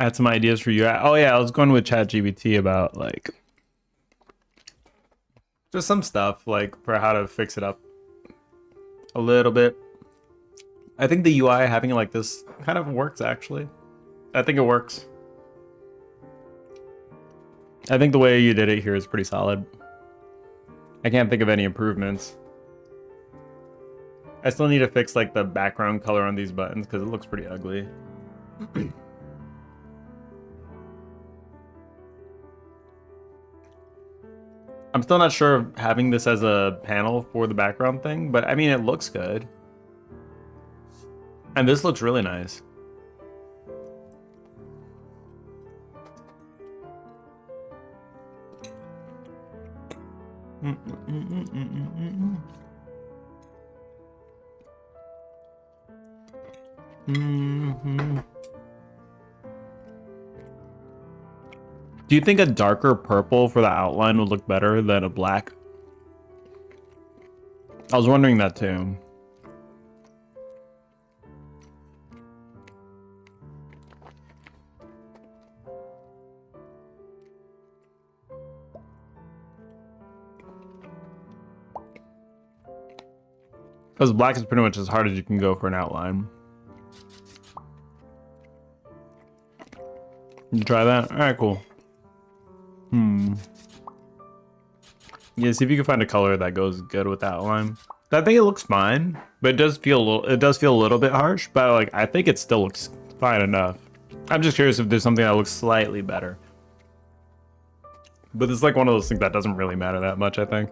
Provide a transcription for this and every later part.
I had some ideas for you. Oh yeah, I was going with ChatGPT about like just some stuff like for how to fix it up a little bit. I think the UI having it like this kind of works actually. I think it works. I think the way you did it here is pretty solid. I can't think of any improvements. I still need to fix like the background color on these buttons because it looks pretty ugly. I'm still not sure of having this as a panel for the background thing, but I mean, it looks good. And this looks really nice. Do you think a darker purple for the outline would look better than a black? I was wondering that too. Because black is pretty much as hard as you can go for an outline. You try that? Alright, cool. Yeah, see if you can find a color that goes good with that outline. I think it looks fine, but it does feel a little bit harsh, but like I think it still looks fine enough. I'm just curious if there's something that looks slightly better. But it's like one of those things that doesn't really matter that much, I think.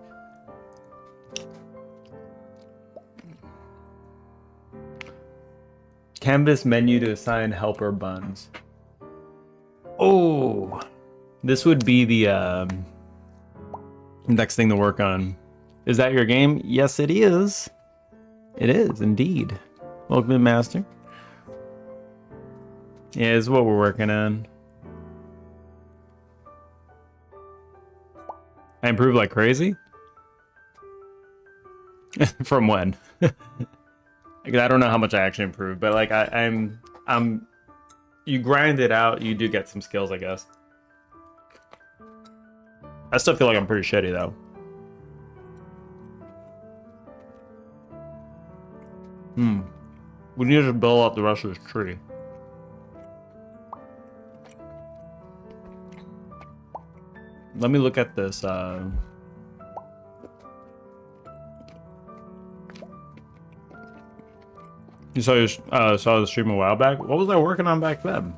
Canvas menu to assign helper buttons. Oh, this would be the next thing to work on. Is that your game? Yes, it is. It is indeed. Welcome, Master. Yeah, this is what we're working on. I improved like crazy? From when? I don't know how much I actually improved, but like I'm you grind it out, you do get some skills, I guess. I still feel like I'm pretty shitty though. We need to build up the rest of this tree. Let me look at this. You saw the stream a while back. What was I working on back then?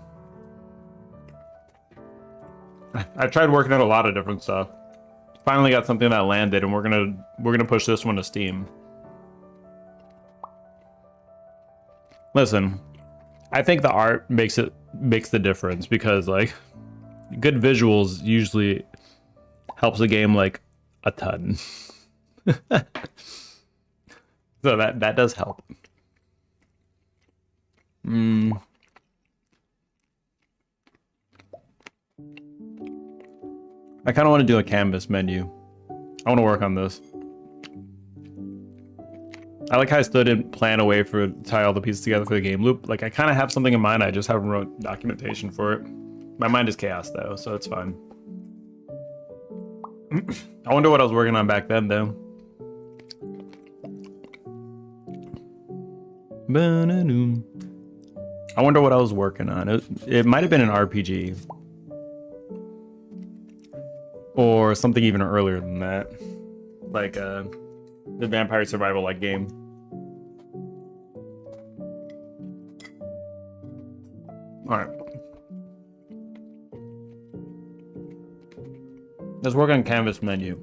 I tried working on a lot of different stuff. Finally got something that landed, and we're gonna push this one to Steam. Listen, I think the art makes the difference because like good visuals usually helps a game like a ton. So that does help. I kind of want to do a canvas menu. I want to work on this. I like how I still didn't plan a way for tie all the pieces together for the game loop. Like I kind of have something in mind. I just haven't wrote documentation for it. My mind is chaos though, so it's fine. I wonder what I was working on back then though. I wonder what I was working on. It might have been an RPG. Or something even earlier than that. Like the Vampire Survival like game. Alright. Let's work on canvas menu.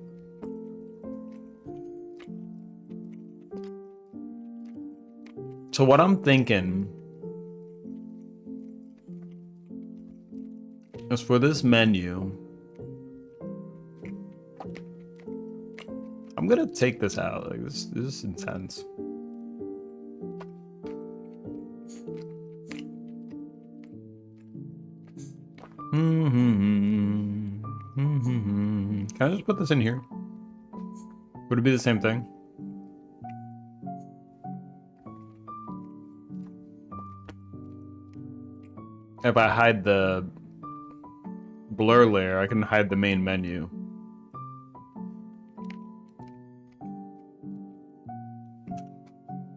So what I'm thinking is for this menu, I'm gonna take this out. Like this is intense. Can I just put this in here? Would it be the same thing? If I hide the blur layer, I can hide the main menu.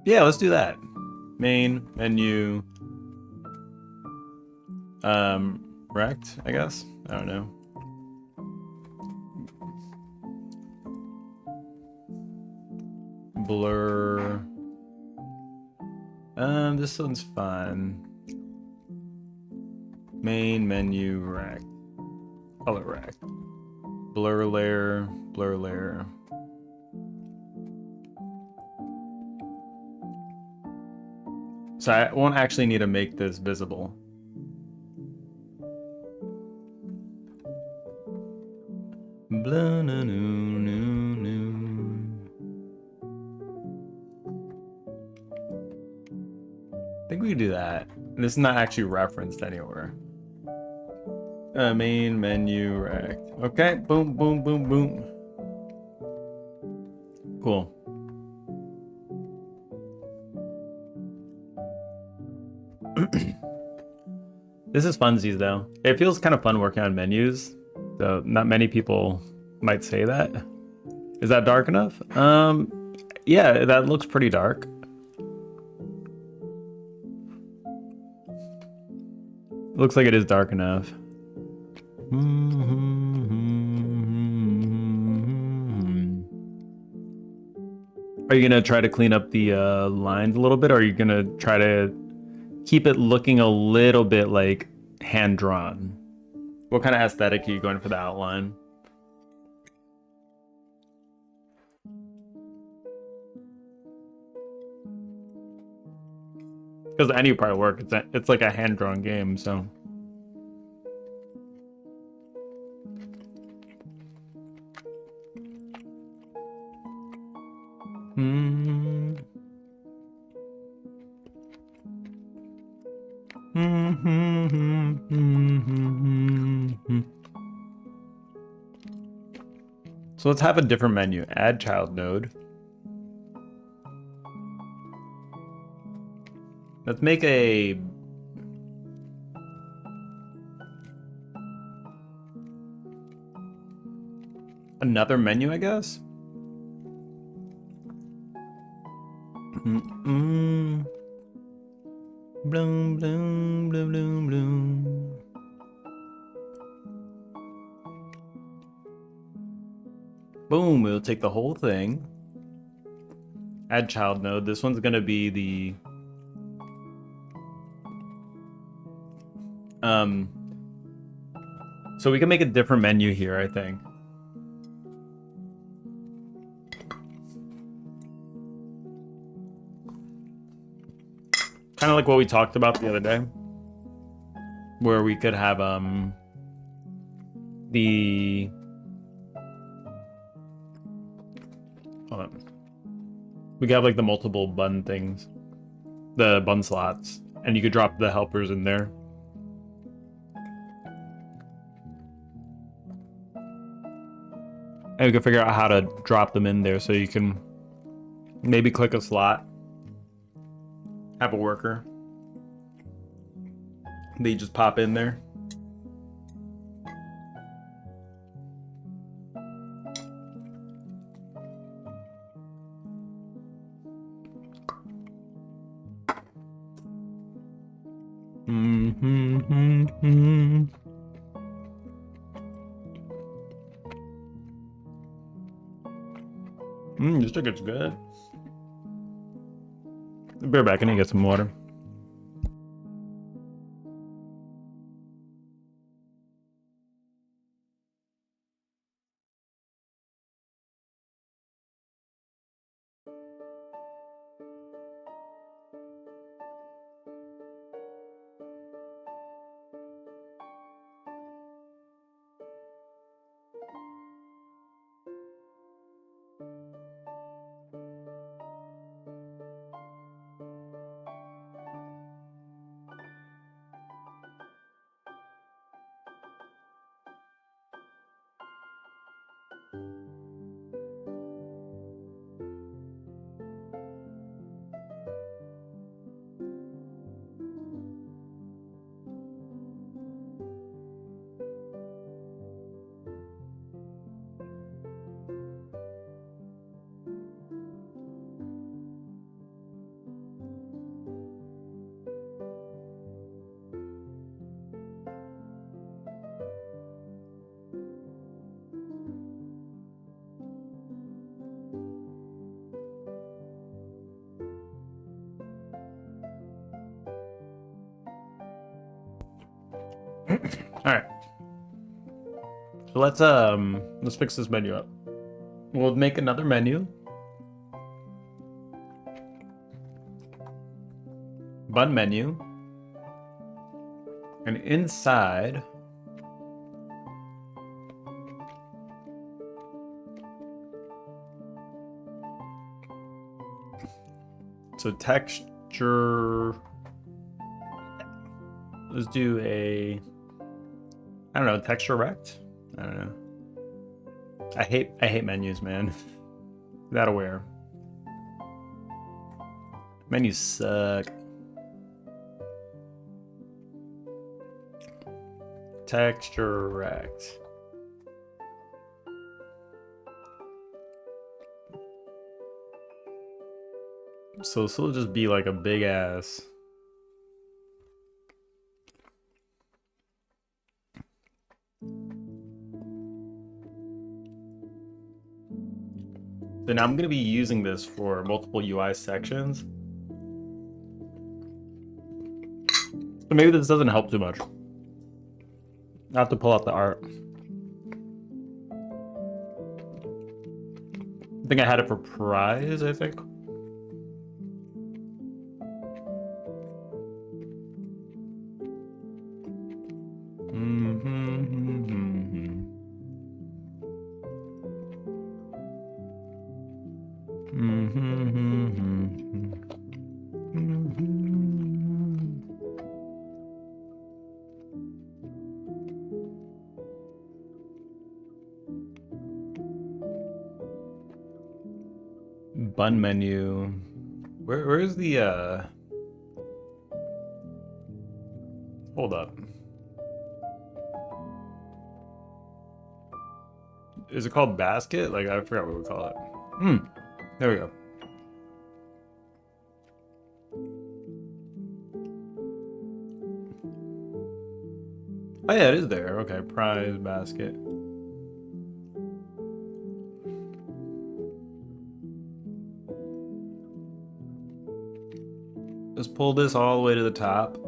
Yeah, let's do that. Main menu. Rect, I guess. I don't know. Blur. This one's fine. Main menu rect. Color rect. Blur layer, blur layer. So I won't actually need to make this visible. Blah, no, no, no, no. I think we can do that. This is not actually referenced anywhere. Main menu rect. Okay, boom, boom, boom, boom. Cool. This is funsies though. It feels kind of fun working on menus, though not many people might say that. Is that dark enough? Yeah, that looks pretty dark. Looks like it is dark enough. Are you gonna try to clean up the lines a little bit, or are you gonna try to keep it looking a little bit like hand-drawn? What kind of aesthetic are you going for the outline? Because any part of work, it's like a hand-drawn game, so. So let's have a different menu. Add child node. Let's make another menu, I guess. Bloom, bloom, bloom, bloom, bloom. Boom, we'll take the whole thing. Add child node. This one's gonna be the so we can make a different menu here, I think. Kind of like what we talked about the other day, where we could have the hold on. We could have like the multiple bun things, the bun slots, and you could drop the helpers in there. And we can figure out how to drop them in there, so you can maybe click a slot, have a worker, they just pop in there. This chicken's good. Be right back. I need to get some water. Alright. So let's fix this menu up. We'll make another menu. Button menu. And inside, so texture, let's do a, I don't know, texture rect? I don't know. I hate menus, man. That aware. Menus suck. Texture rect. So this will just be like a big ass. So now I'm going to be using this for multiple UI sections. So maybe this doesn't help too much. I have to pull out the art. I think I had it for prize, I think. Bun menu. Where's the hold up. Is it called basket? Like I forgot what we call it. There we go. Oh yeah, it is there. Okay, prize basket. Just pull this all the way to the top.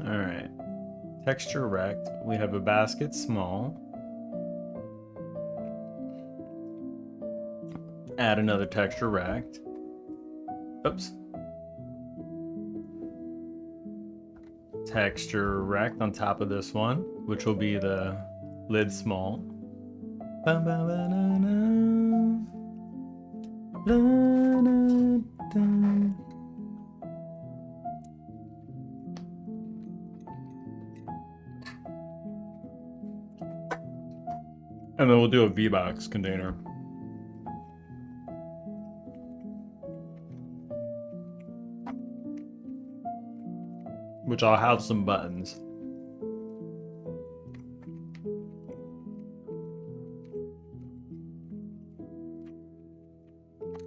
Alright. Texture rect. We have a basket small. Add another texture rect. Oops. Texture rect on top of this one, which will be the lid small. And then we'll do a V-Box container. Which I'll have some buttons.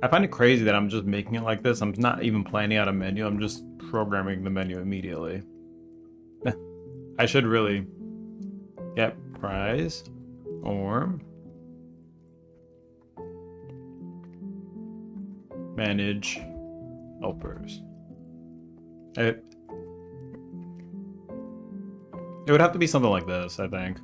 I find it crazy that I'm just making it like this. I'm not even planning out a menu. I'm just programming the menu immediately. I should really get prize or manage helpers. It would have to be something like this, I think.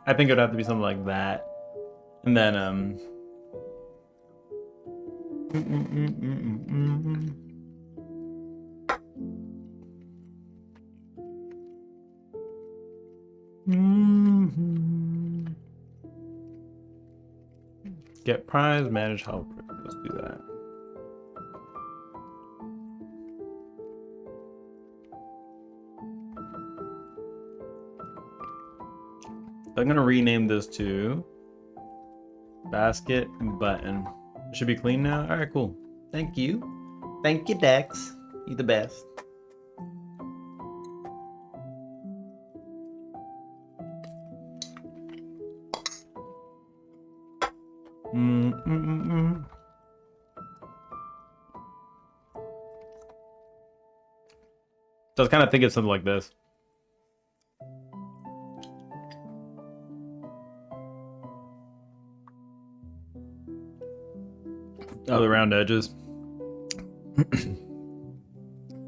I think it would have to be something like that. And then, get prize, manage helper. Let's do that. I'm gonna rename this to basket and button. It should be clean now. All right, cool. Thank you. Thank you, Dex. You're the best. So I was kind of thinking something like this. Oh, the round edges.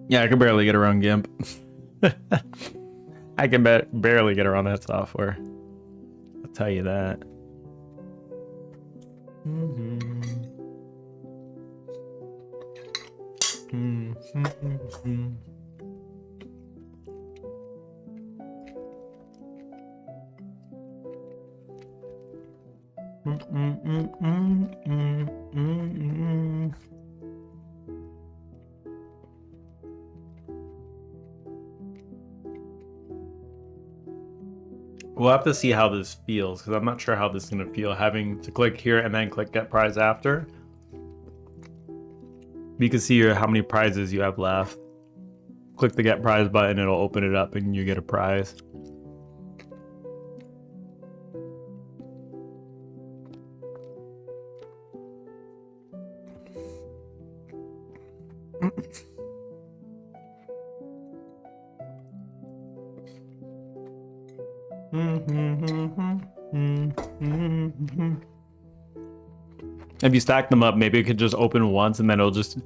Yeah, I can barely get around GIMP. I can barely get around that software. I'll tell you that. We'll have to see how this feels, because I'm not sure how this is going to feel, having to click here and then click get prize after. You can see here how many prizes you have left. Click the get prize button, it'll open it up and you get a prize. If you stack them up, maybe it could just open once and then it'll just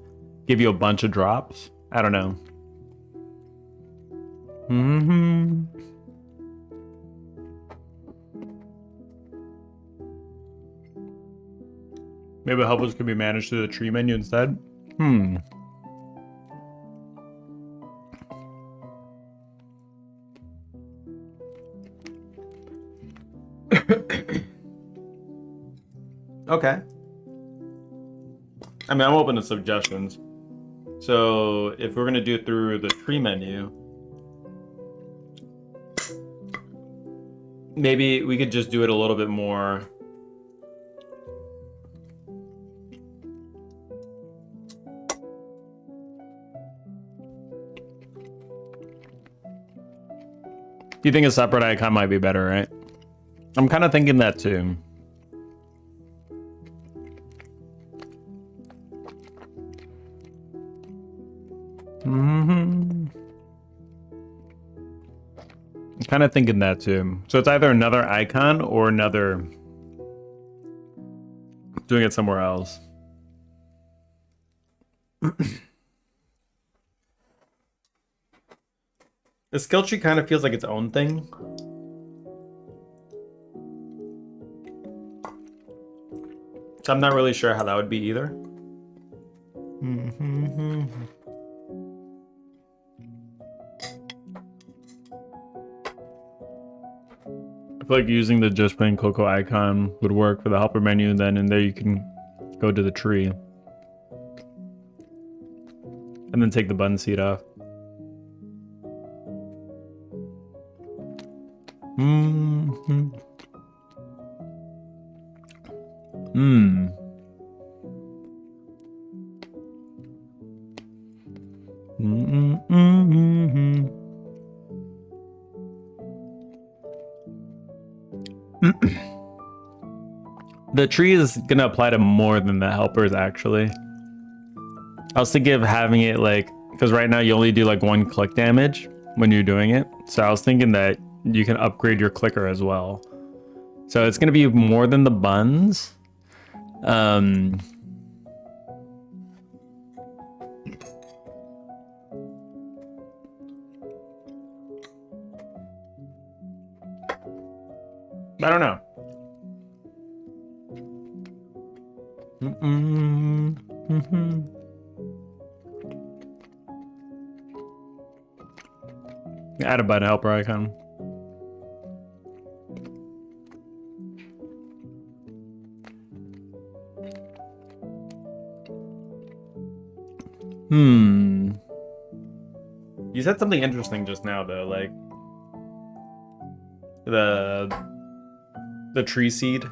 give you a bunch of drops. I don't know. Maybe the helpers could be managed through the tree menu instead. Okay. I mean, I'm open to suggestions. So if we're gonna do it through the tree menu, maybe we could just do it a little bit more. You think a separate icon might be better, right? I'm kind of thinking that too. I'm kind of thinking that too. So it's either another icon or another doing it somewhere else. The skill tree kind of feels like its own thing. So I'm not really sure how that would be either. I feel like using the just plain Cocoa icon would work for the helper menu, and then in there you can go to the tree. And then take the button seat off. The tree is gonna apply to more than the helpers, actually. I was thinking of having it like, because right now you only do like 1 click damage when you're doing it. So I was thinking that you can upgrade your clicker as well. So it's gonna be more than the buns. I don't know. Add a button helper icon. You said something interesting just now, though, like the tree seed.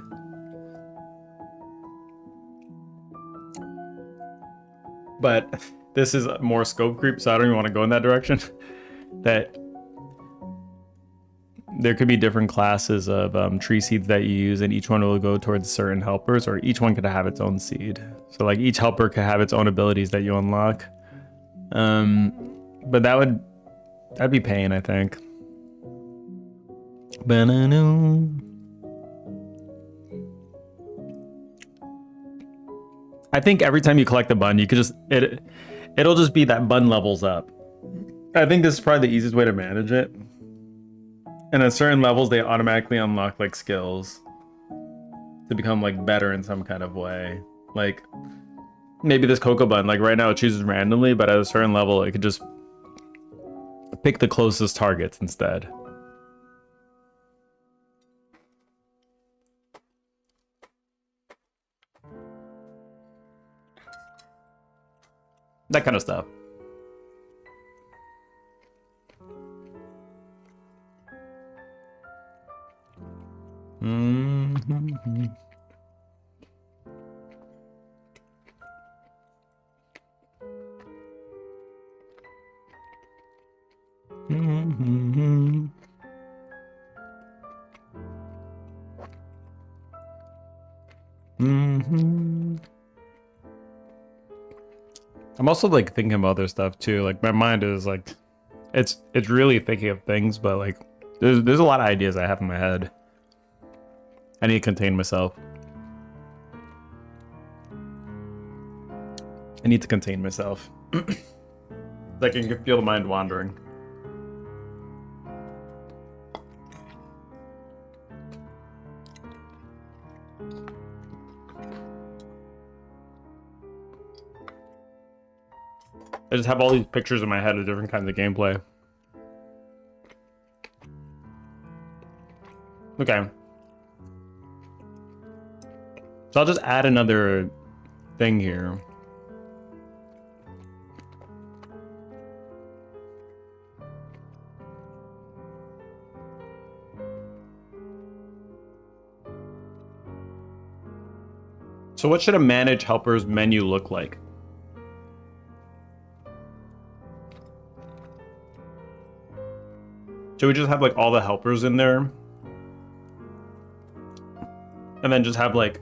But this is more scope creep, so I don't even want to go in that direction. That there could be different classes of tree seeds that you use, and each one will go towards certain helpers, or each one could have its own seed. So like each helper could have its own abilities that you unlock. But that would That'd be pain, I think. Banana. I think every time you collect a bun, you could just it'll just be that bun levels up. I think this is probably the easiest way to manage it. And at certain levels, they automatically unlock like skills to become like better in some kind of way. Like maybe this cocoa bun, like right now it chooses randomly, but at a certain level, it could just pick the closest targets instead. That kind of stuff. Mm-hmm. Mm-hmm. Mm-hmm. I'm also like thinking of other stuff too. Like my mind is like, it's really thinking of things, but like there's a lot of ideas I have in my head. I need to contain myself. I need to contain myself. Like I can feel the mind wandering. I just have all these pictures in my head of different kinds of gameplay. Okay. So I'll just add another thing here. So what should a manage helpers menu look like? Should we just have like all the helpers in there? And then just have like,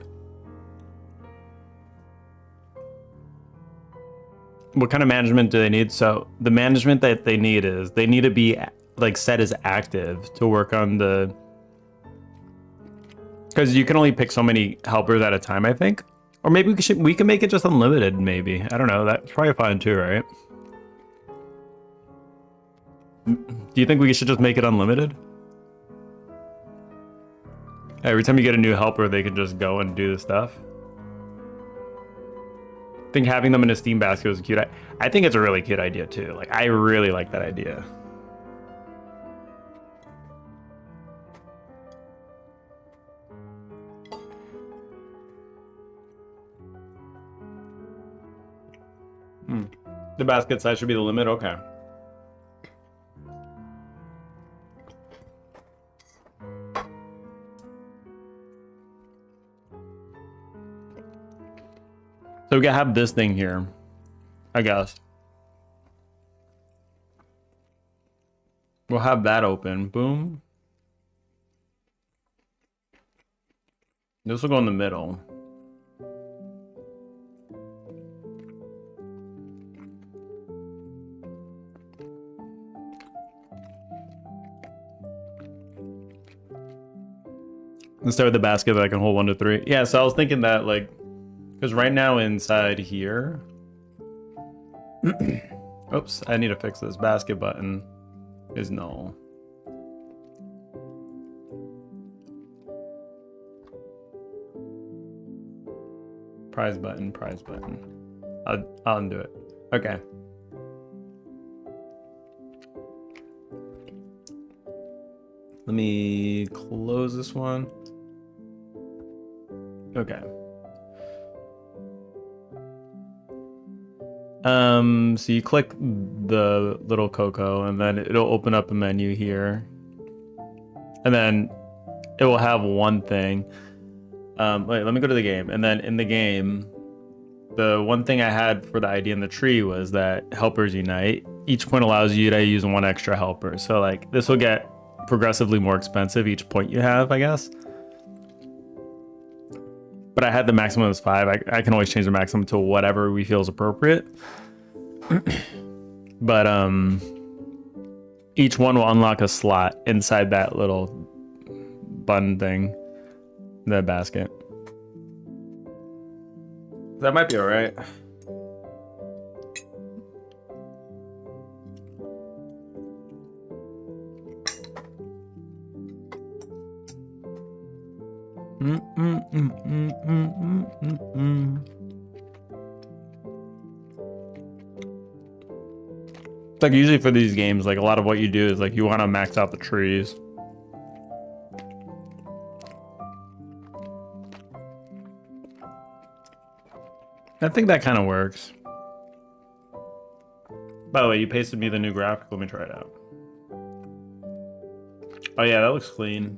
what kind of management do they need? So the management that they need is they need to be like set as active to work on the, because you can only pick so many helpers at a time, I think. Or maybe we can make it just unlimited, maybe. I don't know, that's probably fine too, right? Do you think we should just make it unlimited? Every time you get a new helper, they can just go and do the stuff. I think having them in a Steam basket was cute. I think it's a really cute idea too. Like, I really like that idea. The basket size should be the limit, okay. So we can have this thing here, I guess. We'll have that open, boom. This will go in the middle. Let's start with the basket that I can hold 1 to 3. Yeah, so I was thinking that like, because right now inside here, oops, I need to fix this. Basket button is null. Prize button, prize button. I'll undo it. Okay. Let me close this one. Okay. So you click the little Coco and then it'll open up a menu here. And then it will have one thing. Wait, let me go to the game. And then in the game, the one thing I had for the idea in the tree was that helpers unite. Each point allows you to use 1 extra helper. So like this will get progressively more expensive each point you have, I guess. But I had the maximum as 5. I can always change the maximum to whatever we feel is appropriate. But each one will unlock a slot inside that little bun thing, that basket. That might be all right. It's like usually for these games, like a lot of what you do is like you want to max out the trees. I think that kind of works. By the way, you pasted me the new graphic. Let me try it out. Oh yeah, that looks clean.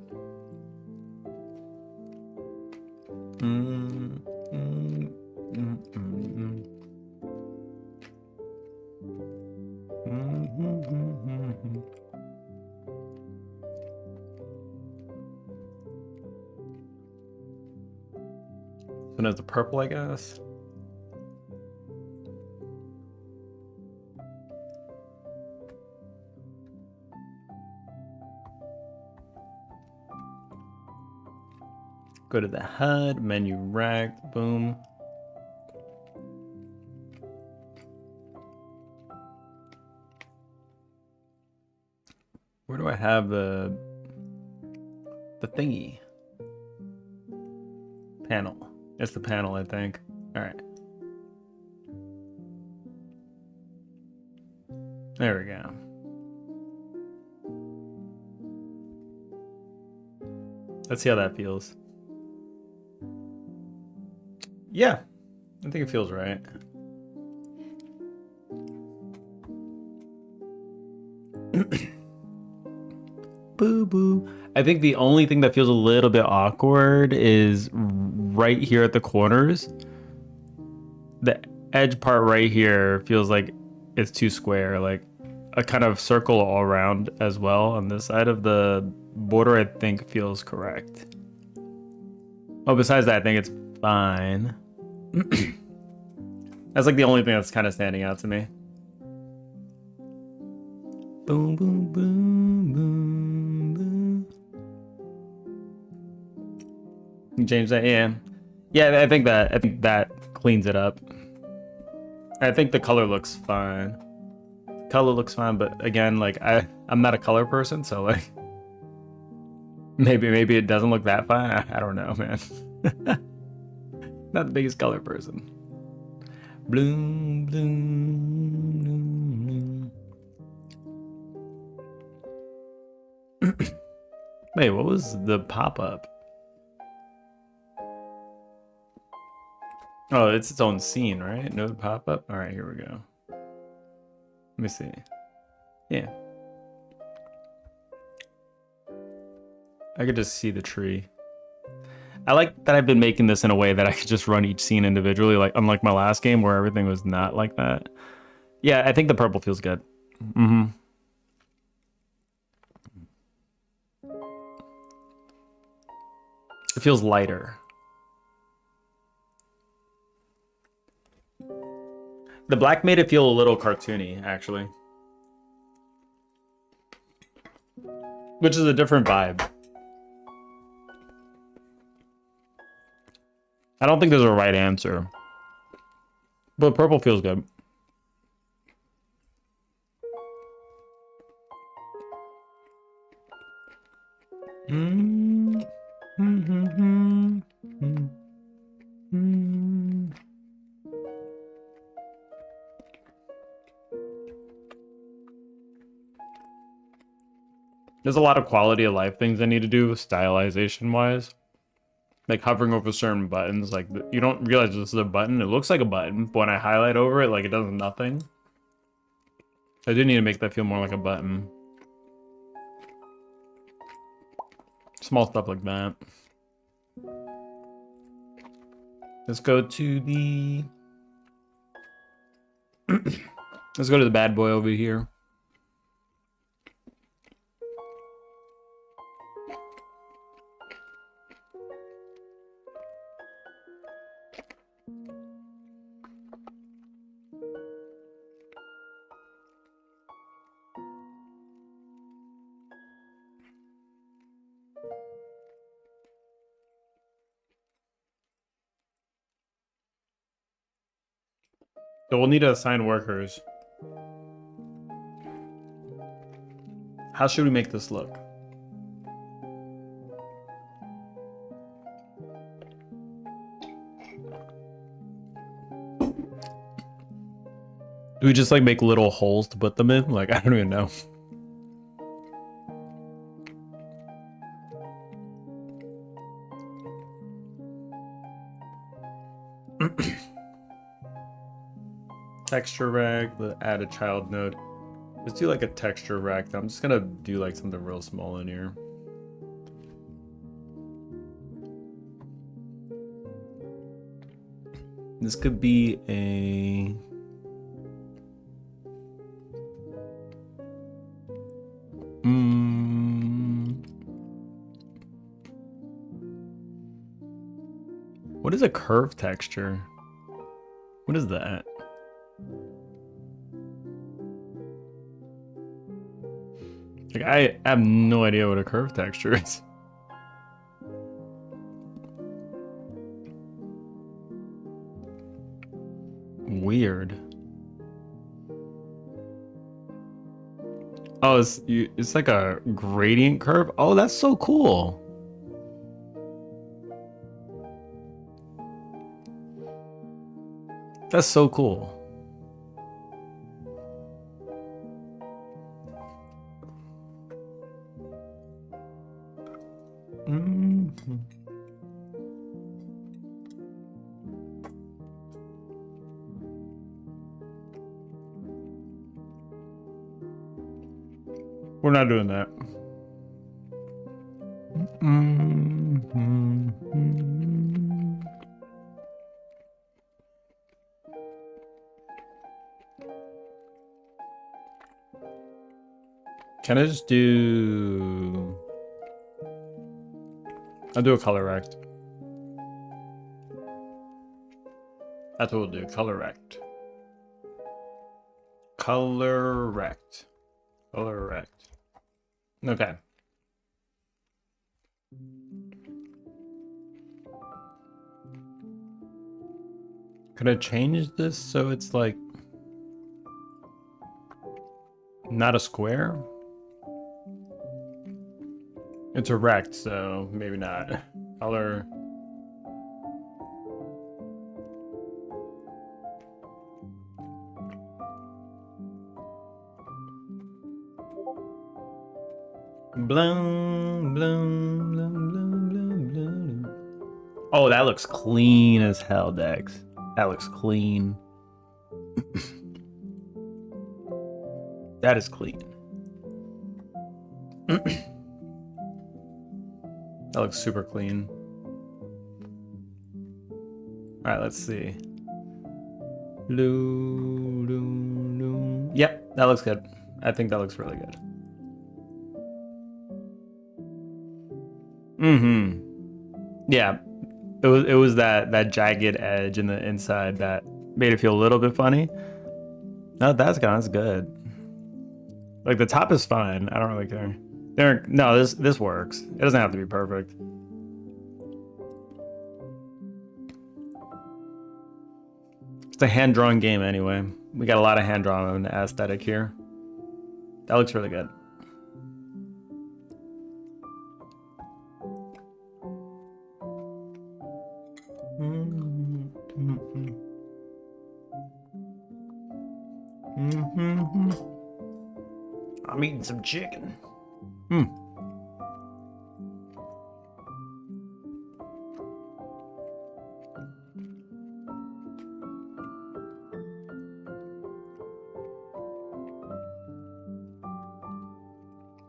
So there's the purple, I guess. Go to the HUD, menu rect, boom. Where do I have the thingy? Panel. It's the panel, I think. All right. There we go. Let's see how that feels. Yeah, I think it feels right. Boo boo. I think the only thing that feels a little bit awkward is right here at the corners. The edge part right here feels like it's too square, like a kind of circle all around as well on this side of the border. I think feels correct. Oh, besides that, I think it's fine. That's like the only thing that's kind of standing out to me. Boom, boom, boom, boom, boom. You change that, yeah. Yeah, I think that cleans it up. I think the color looks fine. Color looks fine, but again, like I'm not a color person, so like maybe it doesn't look that fine. I don't know, man. Not the biggest color person. Bloom, bloom, bloom, bloom. Wait, what was the pop-up? Oh, it's its own scene, right? No pop-up? All right, here we go. Let me see. Yeah. I could just see the tree. I like that I've been making this in a way that I could just run each scene individually, like unlike my last game where everything was not like that. Yeah, I think the purple feels good. Mm-hmm. It feels lighter. The black made it feel a little cartoony, actually. Which is a different vibe. I don't think there's a right answer. But purple feels good. There's a lot of quality of life things I need to do stylization wise. Like hovering over certain buttons, like you don't realize this is a button. It looks like a button, but when I highlight over it, like it does nothing. I do need to make that feel more like a button. Small stuff like that. Let's go to the... Let's go to the bad boy over here. So we'll need to assign workers. How should we make this look? Do we just like make little holes to put them in? Like, I don't even know. Texture rag, add a child node. Let's do like a texture rag. I'm just gonna do like something real small in here. This could be a... What is a curve texture? What is that? Like, I have no idea what a curve texture is. Weird. Oh, it's like a gradient curve. Oh, that's so cool. That's so cool. We're not doing that. Can I just do... I'll do a color rect. That's what we'll do, color rect. Color rect. Color rect. Okay. Could I change this so it's like not a square? It's a rect, so maybe not. Color. Bloom, bloom, bloom, bloom, bloom, bloom. Oh, that looks clean as hell, Dex. That looks clean. That is clean. That looks super clean. All right, let's see. Yep, that looks good. I think that looks really good. Yeah, it was that jagged edge in the inside that made it feel a little bit funny. No, that's good. Like the top is fine. I don't really care. No, this works. It doesn't have to be perfect. It's a hand-drawn game anyway. We got a lot of hand-drawn aesthetic here. That looks really good. I'm eating some chicken.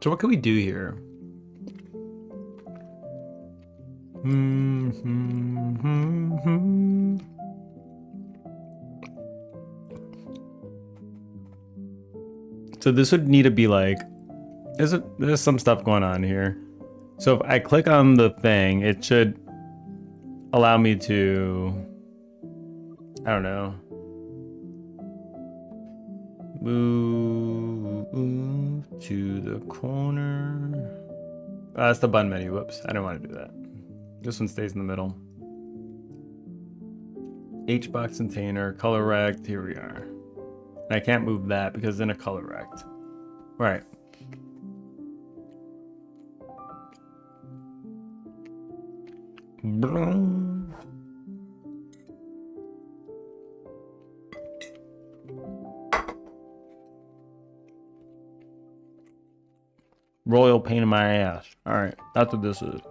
So what can we do here? So this would need to be like, there's some stuff going on here. So if I click on the thing, it should allow me to, I don't know, move to the corner. That's the button menu. Whoops, I didn't want to do that. This one stays in the middle. H-box container, color rect, here we are. And I can't move that because then a color rect. Right. Royal pain in my ass. Alright, that's what this is.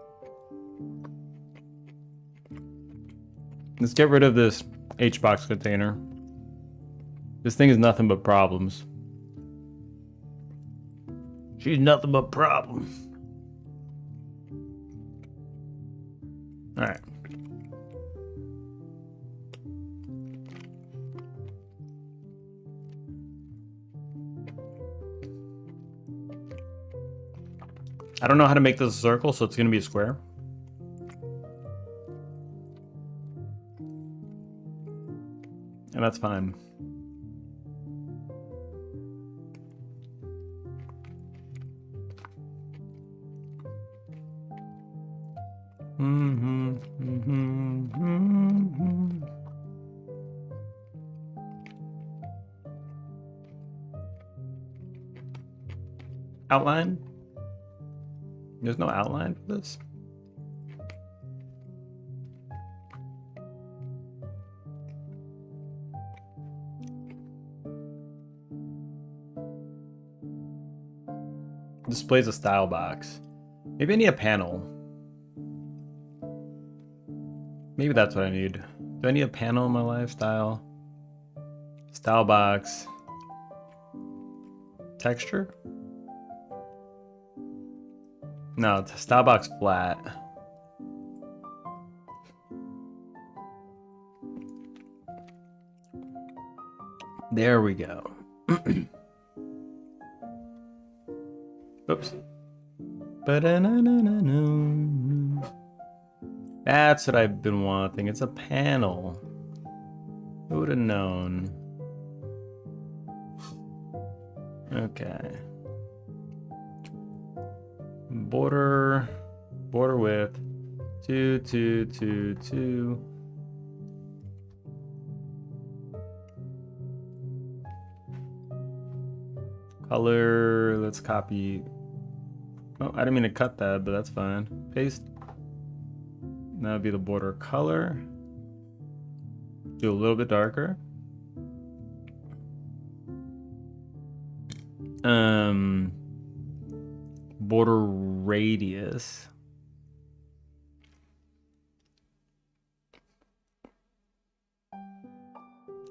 Let's get rid of this H-box container. This thing is nothing but problems. She's nothing but problems. Alright. I don't know how to make this a circle, so it's going to be a square. And that's fine. Outline? There's no outline for this? Displays a style box. Maybe I need a panel. Maybe that's what I need. Do I need a panel in my lifestyle? Style box. Texture? No, it's a style box flat. There we go. Oops. That's what I've been wanting. It's a panel. Who would have known? Okay. Border width 2, 2, 2, 2. Color, let's copy. Oh, I didn't mean to cut that, but that's fine. Paste. That would be the border color. Do a little bit darker. Border radius.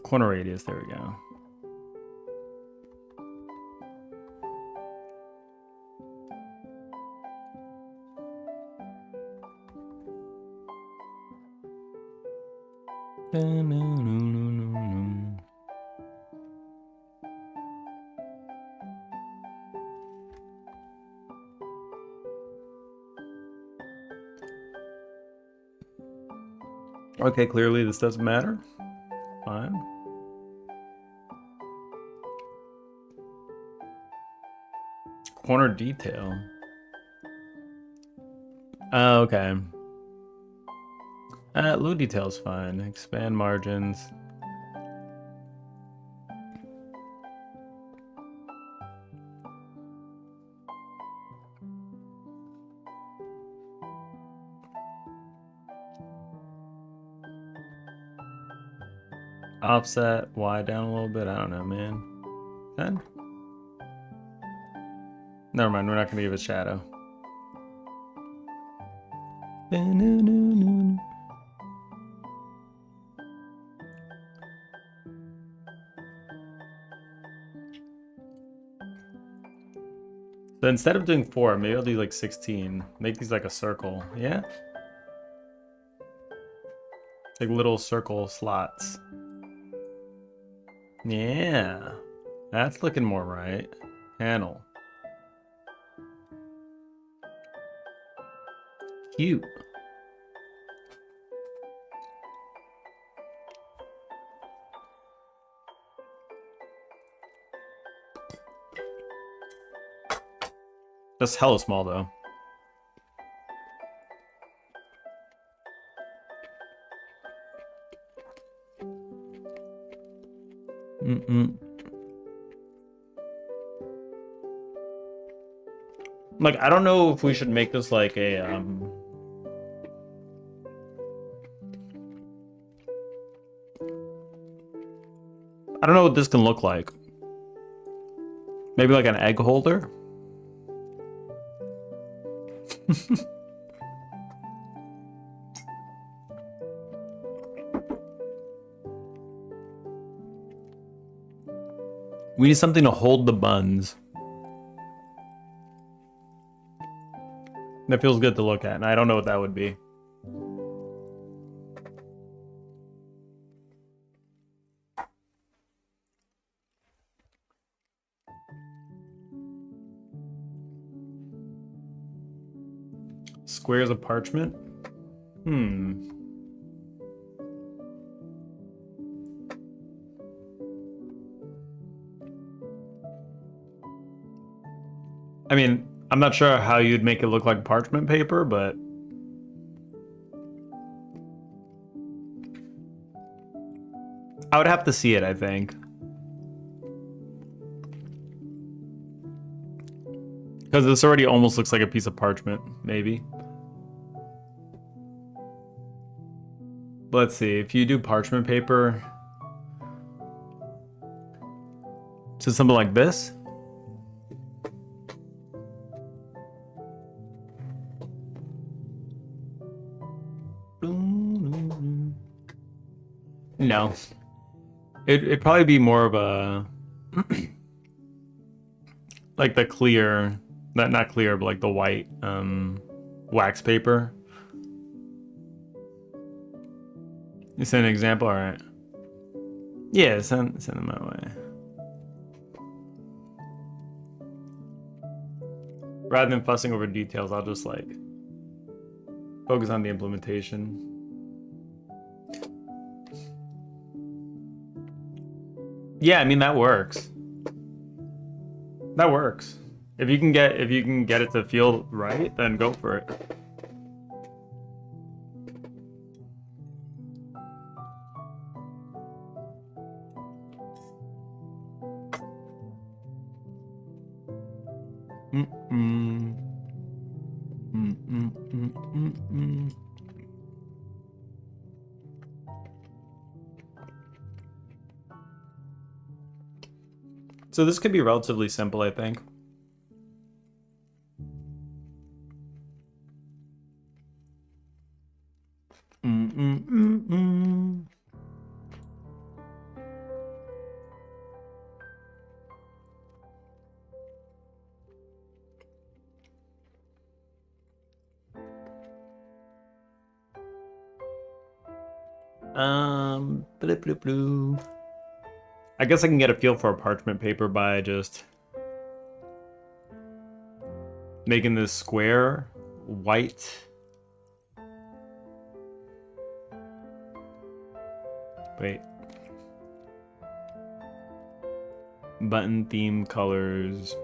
Corner radius, there we go. Okay, clearly this doesn't matter. Fine. Corner detail. Oh, okay. Low detail is fine. Expand margins. Offset Y down a little bit. I don't know, man. 10? Never mind. We're not going to give it shadow. So instead of doing 4, maybe I'll do like 16. Make these like a circle. Yeah? Like little circle slots. Yeah. That's looking more right. Panel. Cute. That's hella small though. Like, I don't know if we should make this like a I don't know what this can look like. Maybe like an egg holder? We need something to hold the buns. That feels good to look at, and I don't know what that would be. Squares of parchment? I mean, I'm not sure how you'd make it look like parchment paper, but I would have to see it, I think. Because this already almost looks like a piece of parchment, maybe. Let's see, if you do parchment paper to something like this. No. It'd probably be more of a like the clear, not clear, but like the white wax paper. You send an example, all right? Yeah, send them my way. Rather than fussing over details, I'll just like focus on the implementation. Yeah, I mean that works. That works. If you can get it to feel right, then go for it. So this could be relatively simple, I think. I guess I can get a feel for a parchment paper by just making this square white. Wait. Button theme colors.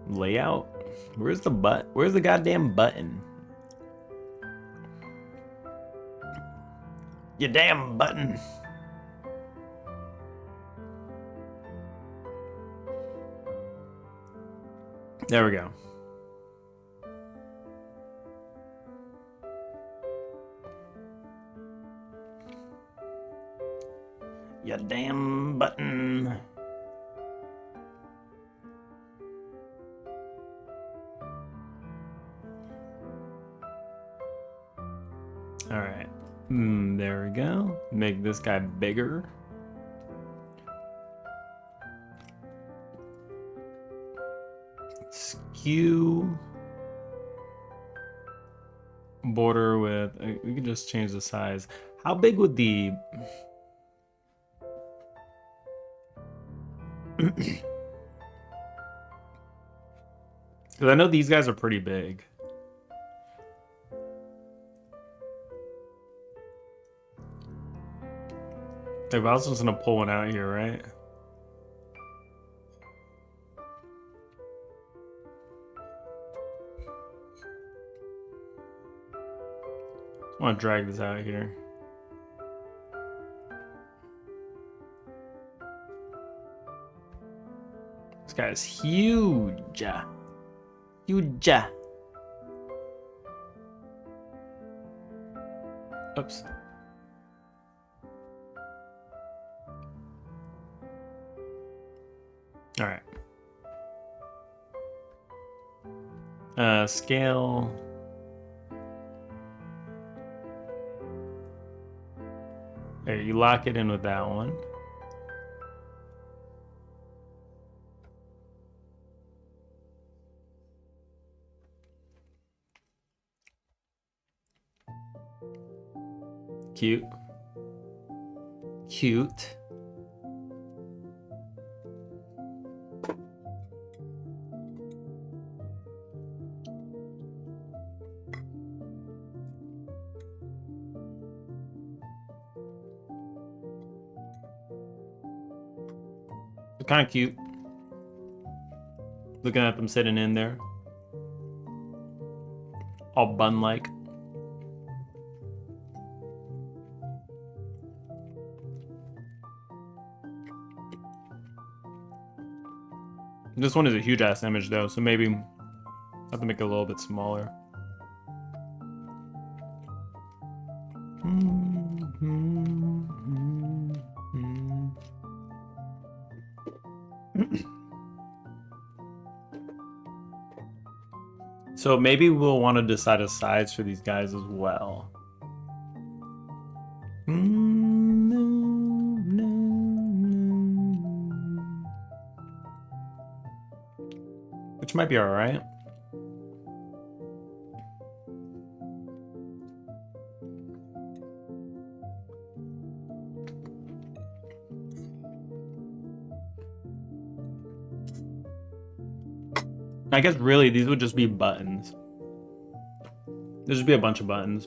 Layout? Where's the Where's the goddamn button? You damn button. There we go. You damn button. All right. There we go. Make this guy bigger. Skew. Border with, we can just change the size. How big would the... Because I know these guys are pretty big. If I was just gonna pull one out here, right? I want to drag this out here. guy is huge. Huge. Oops. All right. Scale. There, you lock it in with that one. Cute. Cute. Kind of cute. Looking at them sitting in there. All bun-like. This one is a huge ass image though, so maybe I have to make it a little bit smaller. So maybe we'll want to decide a size for these guys as well. Which might be all right. I guess really these would just be buttons. There'd just be a bunch of buttons.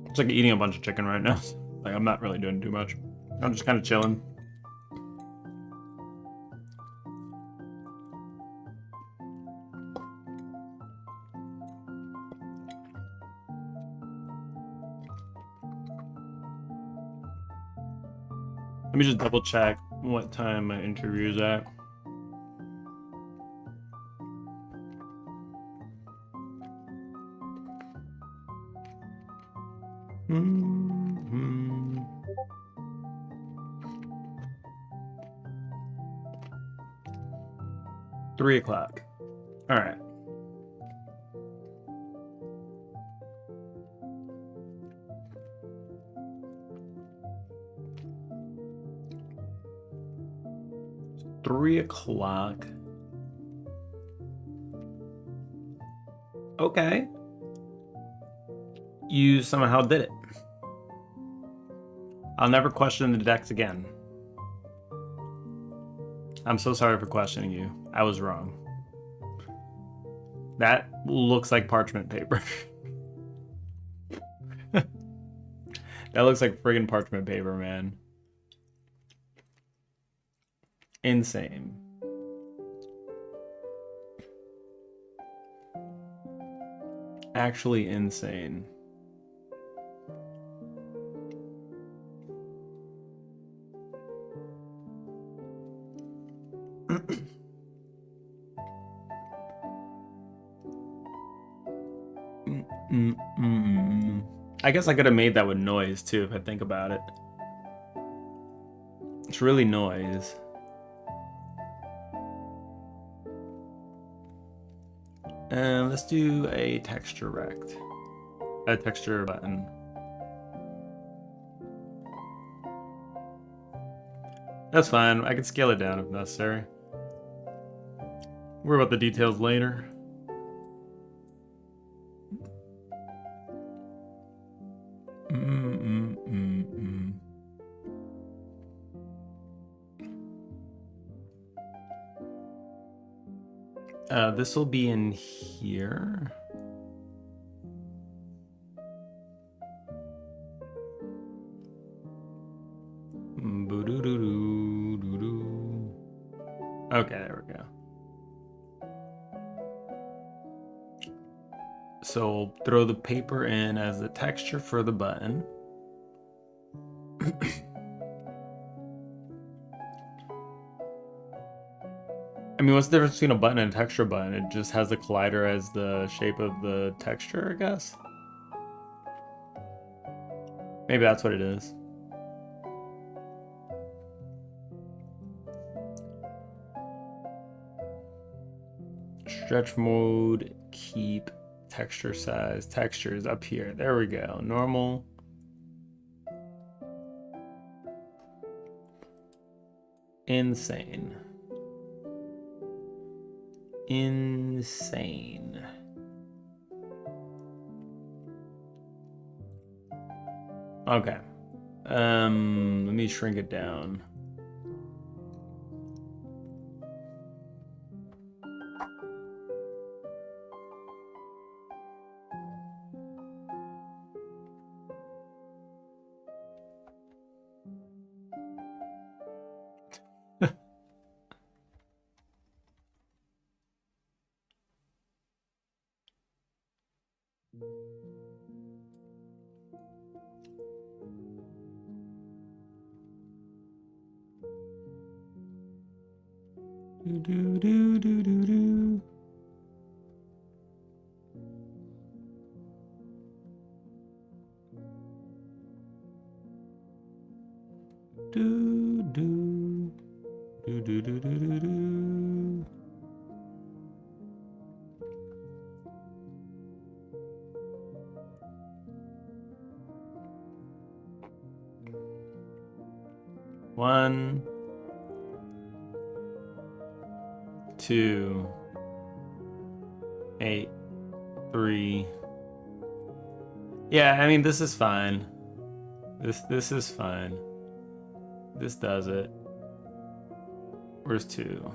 It's like eating a bunch of chicken right now. Like I'm not really doing too much. I'm just kind of chilling. Let me just double check what time my interview's at. Mm-hmm. 3 o'clock. All right. Three o'clock. Okay. You somehow did it. I'll never question the decks again. I'm so sorry for questioning you. I was wrong. That looks like parchment paper. That looks like friggin' parchment paper, man. Insane. Actually insane. I guess I could have made that with noise too if I think about it. It's really noise. And let's do a texture rect. A texture button. That's fine. I can scale it down if necessary. Worry about the details later. This will be in here. Okay, there we go. So we'll throw the paper in as the texture for the button. I mean, what's the difference between a button and a texture button? It just has the collider as the shape of the texture, I guess. Maybe that's what it is. Stretch mode, keep texture size, textures up here. There we go. Normal. Insane. Insane. Okay. Let me shrink it down. Do, do, do, do, do. Do, do. Do, do, do, do, do, do. One, 2, 8, 3. Yeah, I mean, this is fine. This is fine. This does it. Where's 2?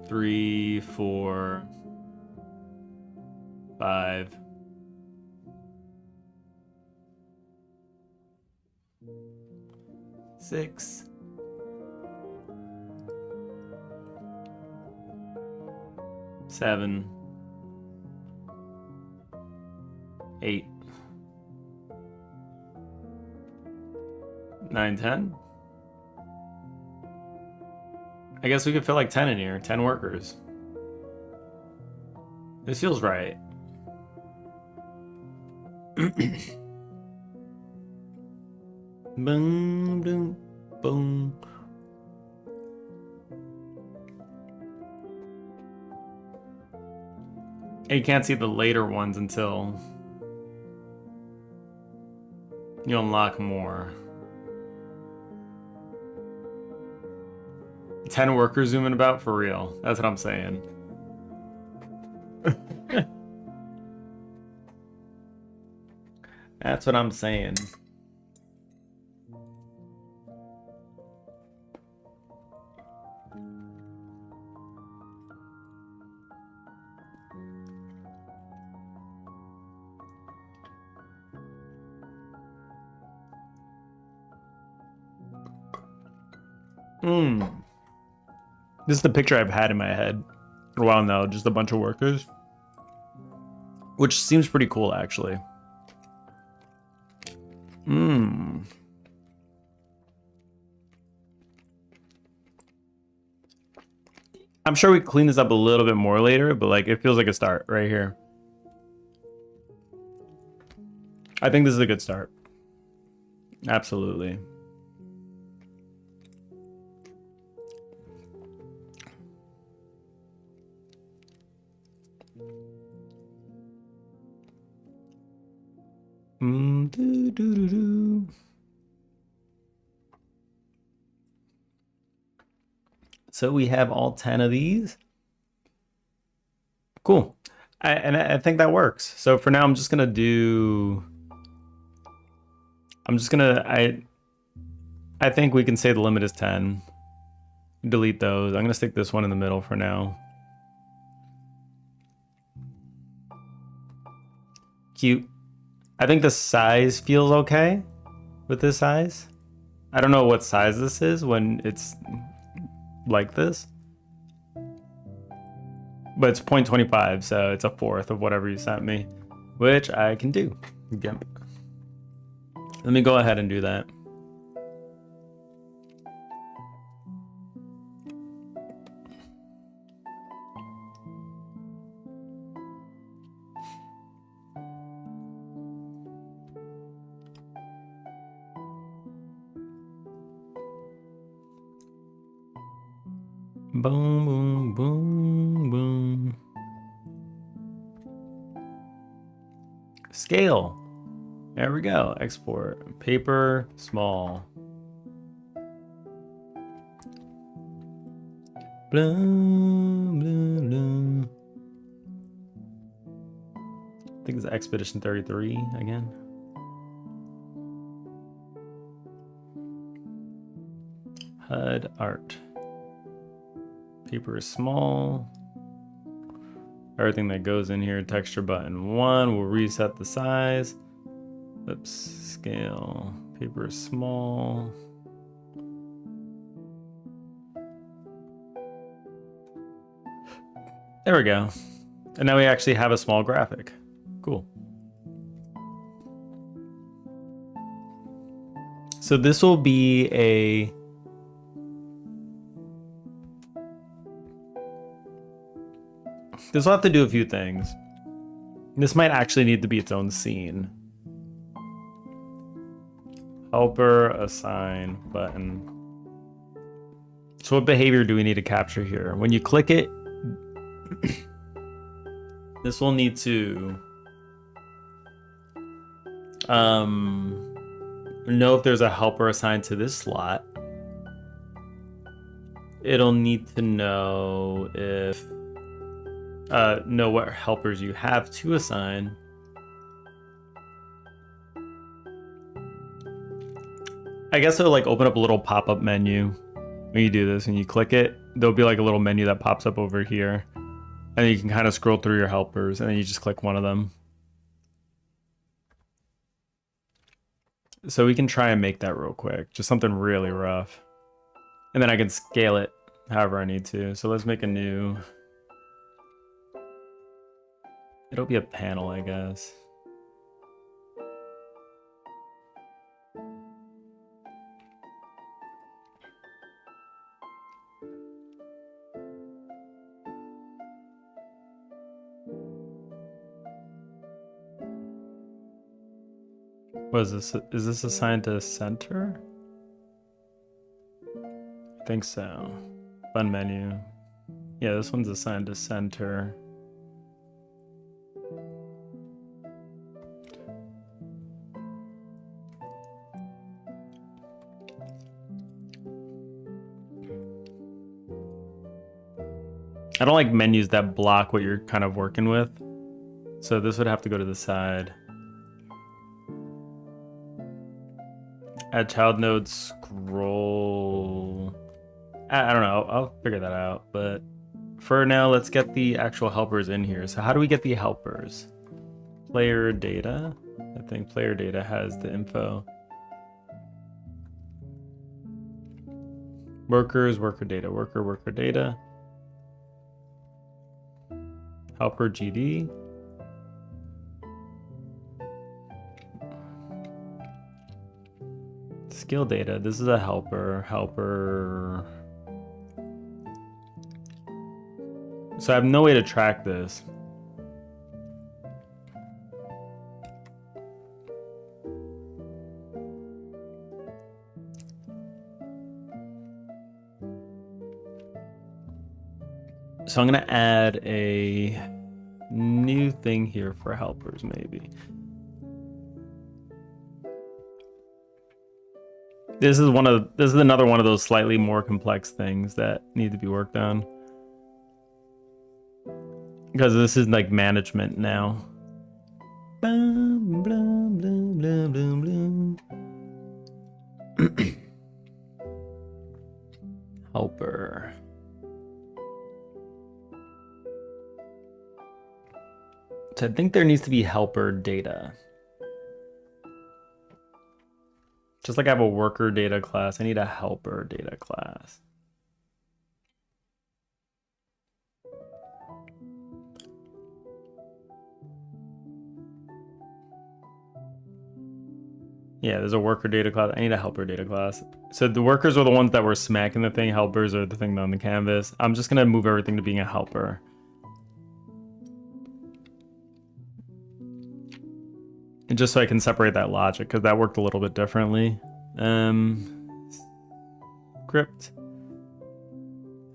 3, 4, 5. 6. 7, 8, 9, 10. I guess we could fit like 10 in here, 10 workers. This feels right. Boom, boom, boom. You can't see the later ones until you unlock more. 10 workers zooming about for real. That's what I'm saying. That's what I'm saying. This is the picture I've had in my head for a while now, just a bunch of workers. Which seems pretty cool, actually. I'm sure we clean this up a little bit more later, but like it feels like a start right here. I think this is a good start. Absolutely. So we have all 10 of these. Cool. I think that works. So for now, I'm just gonna do. I think we can say the limit is 10. Delete those. I'm gonna stick this one in the middle for now. Cute. I think the size feels okay with this size. I don't know what size this is when it's like this. but it's 0.25, so it's a fourth of whatever you sent me, which I can do. Gimp. Let me go ahead and do that. Boom, boom, boom, boom. Scale. There we go. Export. Paper, small. Blah, blah, blah. I think it's Expedition 33 again. HUD art. Paper is small. Everything that goes in here, texture button 1 will reset the size. Oops, scale. Paper is small. There we go. And now we actually have a small graphic. Cool. So this will be a this will have to do a few things. This might actually need to be its own scene. Helper, assign, button. So what behavior do we need to capture here? When you click it, this will need to know if there's a helper assigned to this slot. It'll need to know if know what helpers you have to assign. I guess it'll like open up a little pop-up menu when you do this and you click it. There'll be like a little menu that pops up over here, and you can kind of scroll through your helpers, and then you just click one of them. So we can try and make that real quick, just something really rough, and then I can scale it however I need to. So let's make a new. It'll be a panel, I guess. What is this? Is this assigned to center? I think so. Fun menu. Yeah, this one's assigned to center. I don't like menus that block what you're kind of working with. So this would have to go to the side. Add child node scroll. I don't know. I'll figure that out. But for now, let's get the actual helpers in here. So how do we get the helpers? Player data. I think player data has the info. Workers, worker data, worker data. Helper GD. Skill data. This is a helper. So I have no way to track this. So I'm going to add a new thing here for helpers, maybe. This is another one of those slightly more complex things that need to be worked on. Because this is like management now. Blah, blah, blah, blah, blah, blah. Helper. So I think there needs to be helper data. Just like I have a worker data class, I need a helper data class. Yeah, there's a worker data class. I need a helper data class. So the workers are the ones that were smacking the thing. Helpers are the thing on the canvas. I'm just gonna move everything to being a helper. And just so I can separate that logic, because that worked a little bit differently. Script.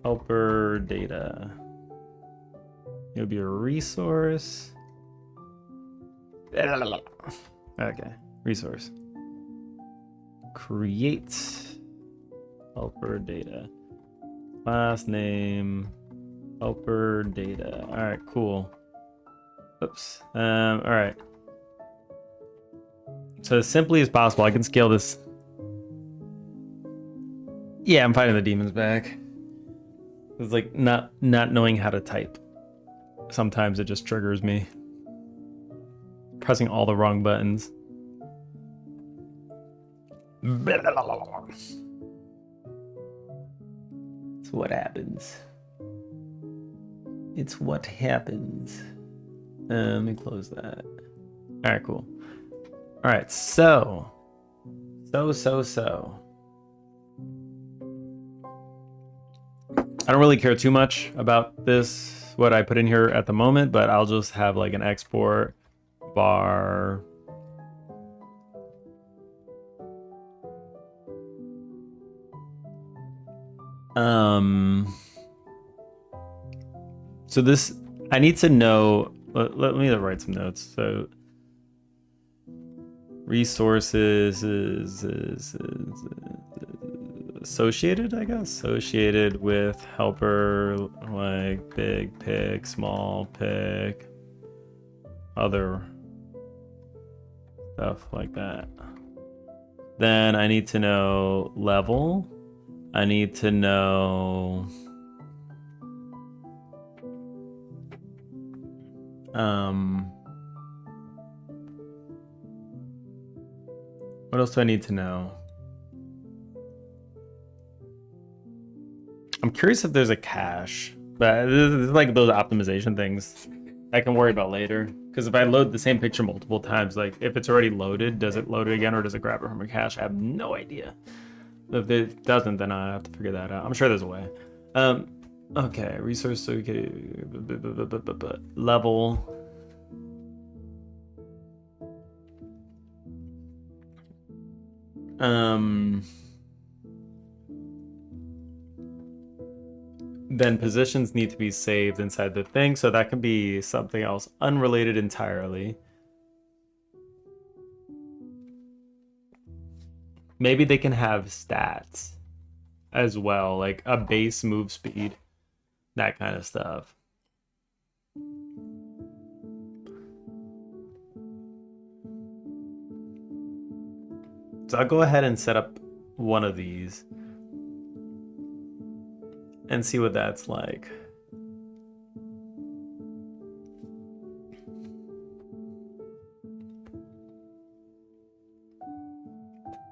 Helper data. It would be a resource. Okay, resource. Create helper data. Class name. Helper data. All right, cool. Oops. All right. So as simply as possible, I can scale this. Yeah, I'm fighting the demons back. It's like not knowing how to type. Sometimes it just triggers me. Pressing all the wrong buttons. It's what happens. It's what happens. Let me close that. All right, cool. All right, so. I don't really care too much about this, what I put in here at the moment, but I'll just have like an export bar. So this, I need to know, let me write some notes. So resources is associated, I guess, associated with helper, like big pick, small pick, other stuff like that. Then I need to know level. I need to know what else do I need to know? I'm curious if there's a cache, but this is like those optimization things I can worry about later. Because if I load the same picture multiple times, like if it's already loaded, does it load it again or does it grab it from a cache? I have no idea. If it doesn't, then I have to figure that out. I'm sure there's a way. Okay, resource level. Then positions need to be saved inside the thing, so that can be something else unrelated entirely. Maybe they can have stats as well, like a base move speed, that kind of stuff. So I'll go ahead and set up one of these and see what that's like.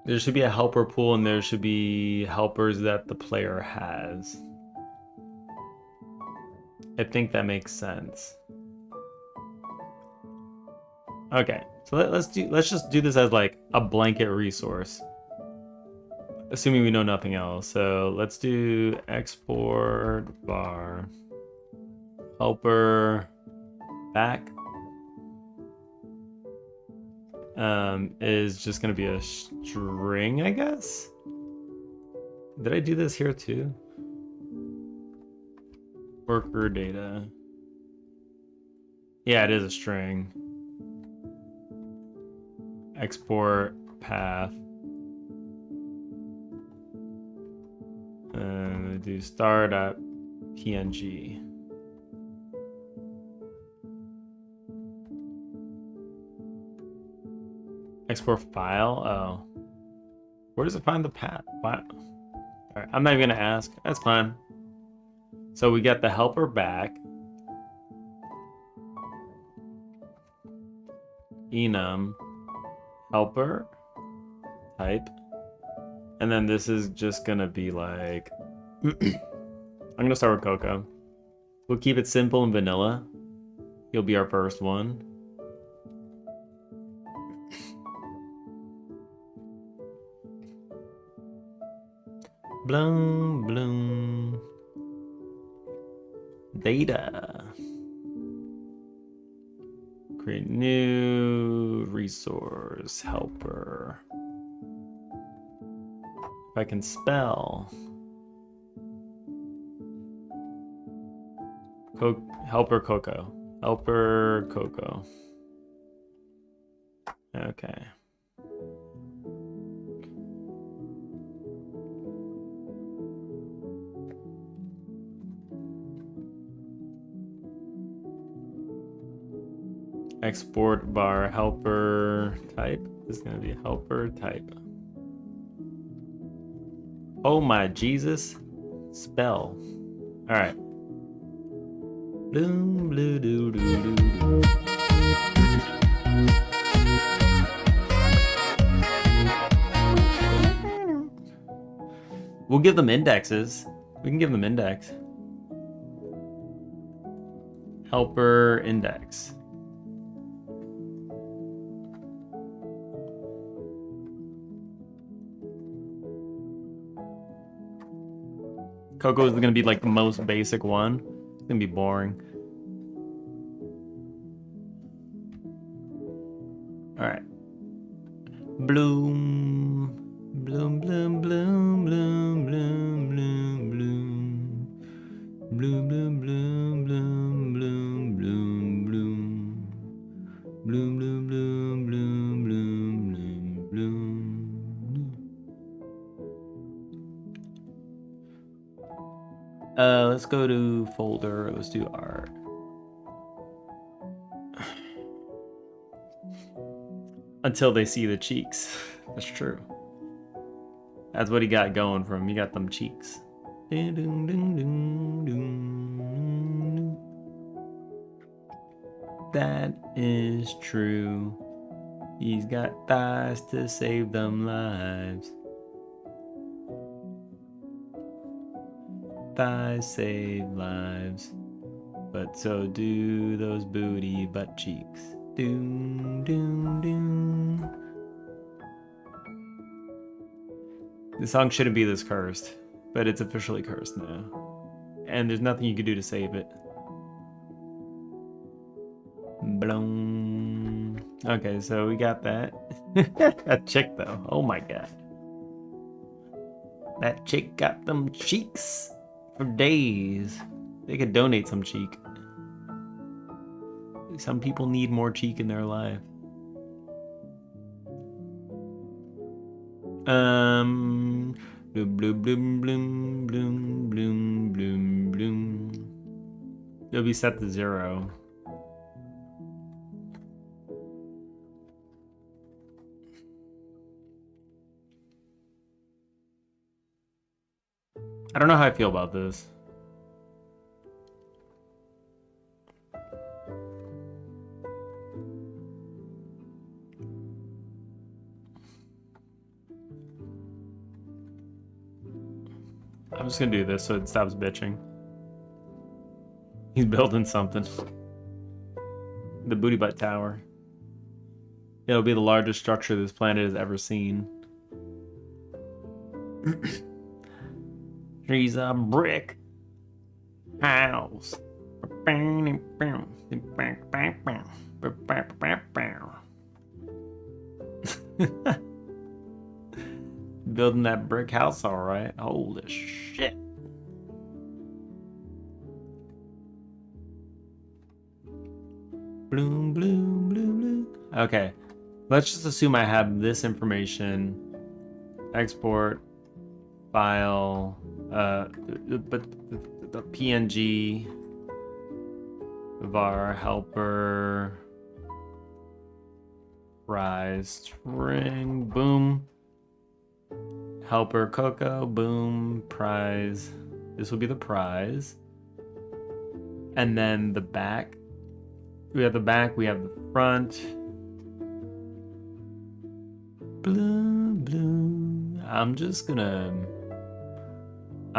There should be a helper pool and there should be helpers that the player has. I think that makes sense. Okay, so let's just do this as like a blanket resource, assuming we know nothing else. So let's do export bar helper back. Is just gonna be a string, I guess. Did I do this here too? Worker data. Yeah, it is a string. Export path. And do star.png. Export file. Oh, where does it find the path? What? All right, I'm not even gonna ask. That's fine. So we get the helper back. Enum helper type, and then this is just gonna be like I'm gonna start with Coco. We'll keep it simple and vanilla. He'll be our first one. Bloom, bloom. Data. Create new resource helper. If I can spell. Helper Coco. Helper Coco. Okay. Export bar helper type. This is gonna be helper type. Oh my Jesus. Spell. Alright. Bloom, blue, doo, doo, doo, doo. We'll give them indexes. We can give them index. Helper index. Coco is gonna be like the most basic one. It's gonna be boring. Alright. Bloom. Bloom, bloom, bloom, bloom, bloom, bloom, bloom. Bloom, bloom, bloom, bloom, bloom, bloom, bloom. Bloom, bloom, bloom, bloom, bloom, bloom, bloom. Let's go to folder. Let's do art. Until they see the cheeks. That's true. That's what he got going for him. He got them cheeks. That is true. He's got thighs to save them lives. Thighs save lives, but so do those booty butt cheeks. Doom, doom, doom. The song shouldn't be this cursed, but it's officially cursed now. And there's nothing you can do to save it. Bloom. Okay, so we got that. That chick though, oh my god. That chick got them cheeks for days. They could donate some cheek. Some people need more cheek in their life. Bloom, bloom, bloom, bloom, bloom, bloom, bloom, bloom. It'll be set to 0. I don't know how I feel about this. I'm just gonna do this so it stops bitching. He's building something. The Booty Butt Tower. It'll be the largest structure this planet has ever seen. She's a brick house. Building that brick house, all right. Holy shit. Bloom, bloom, bloom, bloom. Okay, let's just assume I have this information. Export file, but the PNG var helper rise string boom. Helper Coco, boom, prize. This will be the prize. And then the back. We have the back, we have the front. Blue, blue. I'm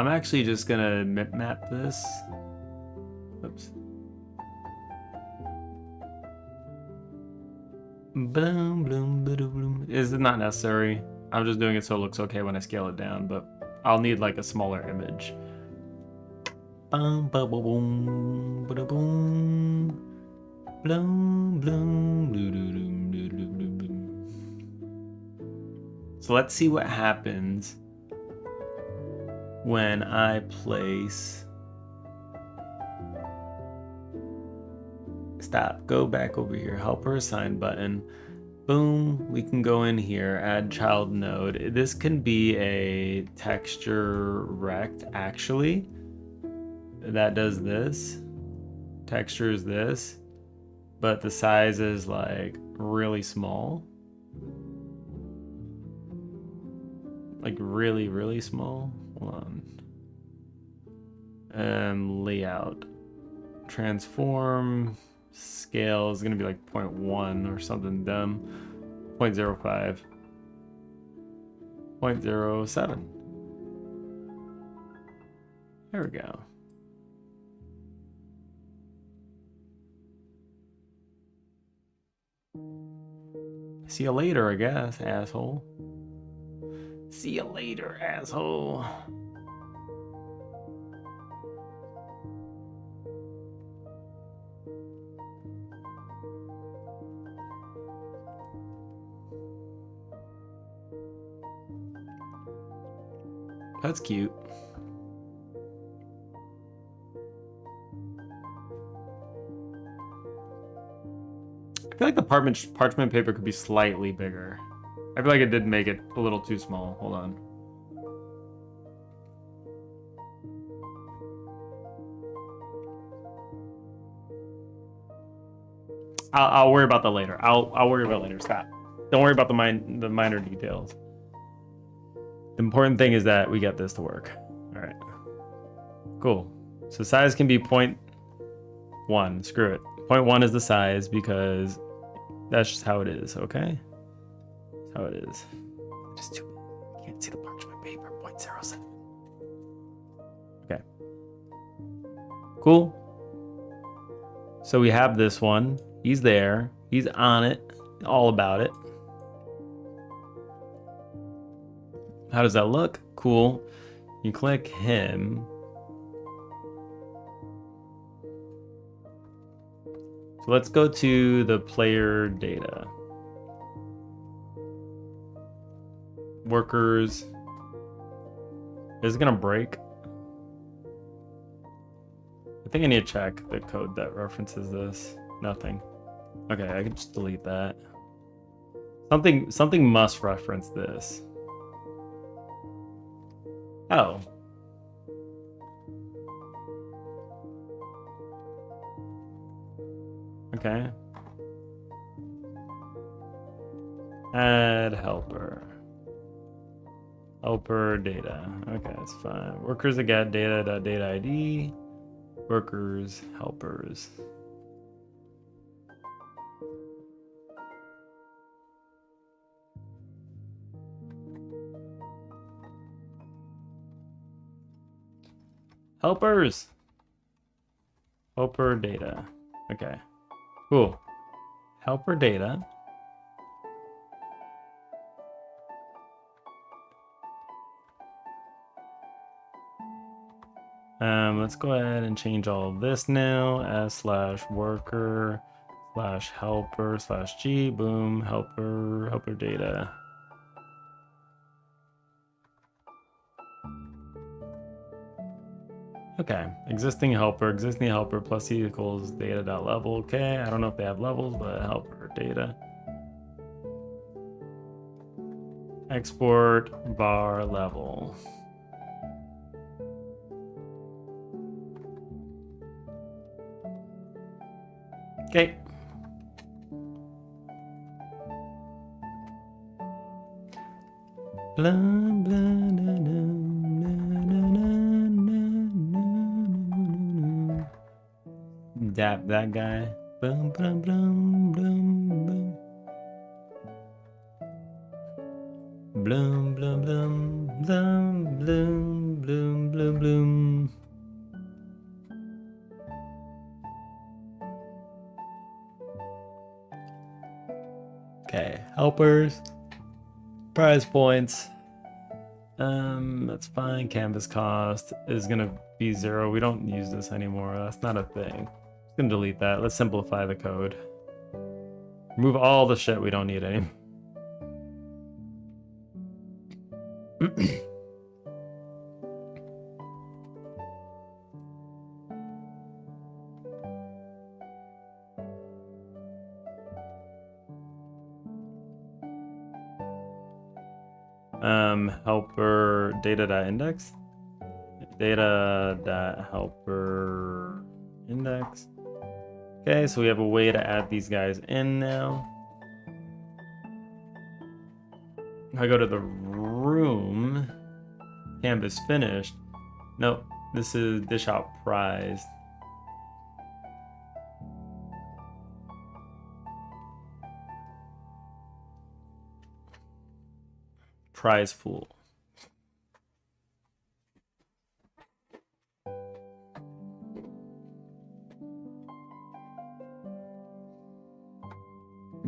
actually just gonna map this. Oops. Bloom, bloom, bloom, bloom. Is it not necessary? I'm just doing it so it looks okay when I scale it down, but I'll need like a smaller image. Boom, boom, boom, boom, boom, bloom, bloom, blue, blue, blue, blue, blue, blue. So let's see what happens when I place. Stop. Go back over here. Helper assign button. Boom. We can go in here. Add child node. This can be a texture rect actually. That does this. Texture is this, but the size is like really small. Like really, really small. Hold on. Layout. Transform. Scale is gonna be like 0.1 or something dumb. 0.05. 0.07. There we go. See you later, I guess, asshole. See you later, asshole. That's cute. I feel like the parchment paper could be slightly bigger. I feel like it did make it a little too small. Hold on. I'll worry about that later. I'll worry about it later. Stop. Don't worry about the minor details. The important thing is that we get this to work. All right. Cool. So size can be 0.1. Screw it. 0.1 is the size because that's just how it is, okay? That's how it is. Just too bad. I can't see the parchment paper. 0.07. Okay. Cool. So we have this one. He's there. He's on it. All about it. How does that look? Cool. You click him. So let's go to the player data. Workers. Is it gonna break? I think I need to check the code that references this. Nothing. Okay, I can just delete that. Something must reference this. Oh. Okay. Add helper. Helper data. Okay, that's fine. Workers that get data.data ID. Workers, helpers. Helpers. Helper data. Okay. Cool. Helper data. Let's go ahead and change all of this now. S/worker/helper/G. Boom. Helper data. Okay, existing helper plus C equals data.level. Okay, I don't know if they have levels, but helper data. Export var level. Okay. Blah, blah, blah, blah. Dap that guy. Boom, boom, boom, boom, boom. Bloom, bloom, bloom, bloom, bloom, bloom, bloom, bloom. Okay, helpers, prize points. That's fine. Canvas cost is gonna be 0. We don't use this anymore. That's not a thing. Just gonna delete that. Let's simplify the code. Remove all the shit we don't need anymore. Helper data.index. Data.helper index. Okay, so we have a way to add these guys in now. If I go to the room, canvas finished. Nope, this is dish out prize. Prize pool.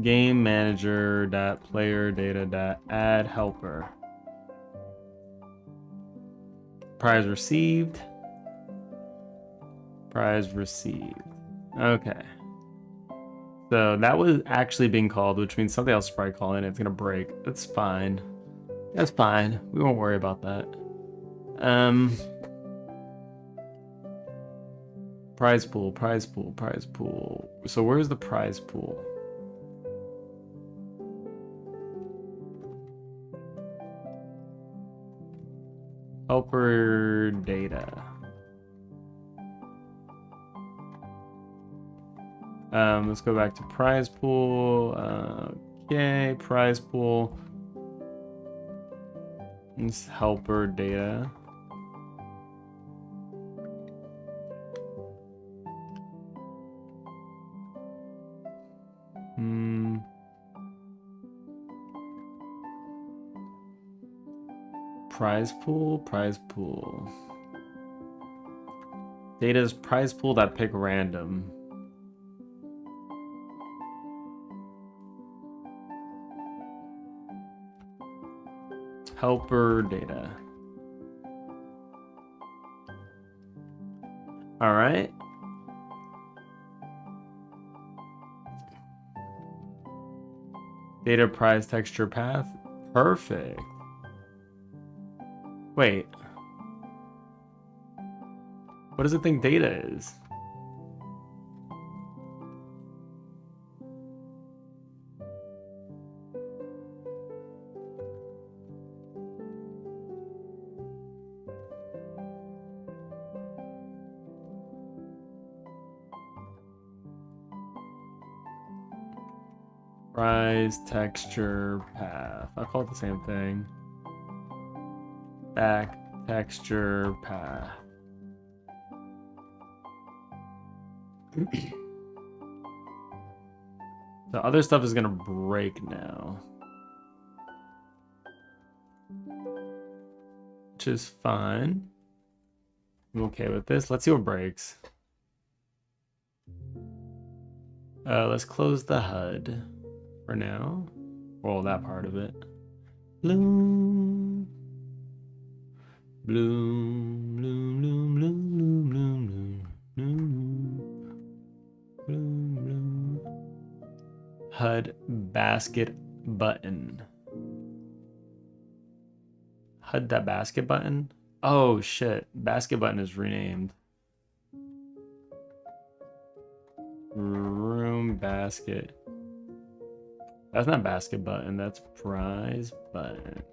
Game manager dot player data dot add helper. Prize received. Prize received. Okay. So that was actually being called, which means something else is probably calling it. It's gonna break. That's fine. That's fine. We won't worry about that. Prize pool, prize pool, prize pool. So where's the prize pool? Helper data. Let's go back to prize pool. Okay, prize pool. It's helper data. Prize pool, prize pool. Data's prize pool that pick random. Helper data. All right. Data prize texture path. Perfect. Wait. What does it think data is? Prize texture path. I'll call it the same thing. Back texture path. The other stuff is gonna break now, which is fine. I'm okay with this. Let's see what breaks. Let's close the HUD for now. Well, that part of it. Bloom, bloom, bloom, bloom, bloom, bloom, bloom, bloom, bloom, bloom. HUD basket button. HUD that basket button? Oh shit, basket button is renamed. Room basket. That's not basket button, that's prize button.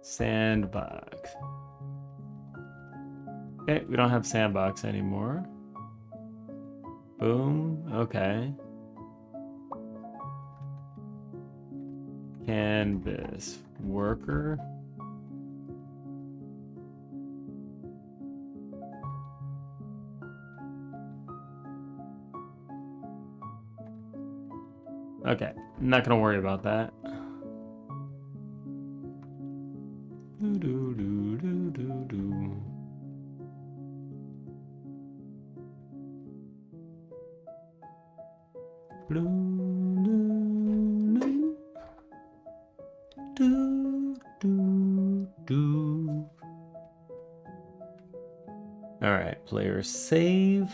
Sandbox. Okay, we don't have sandbox anymore. Boom, okay. Canvas worker. Okay, I'm not gonna worry about that. All right, player save.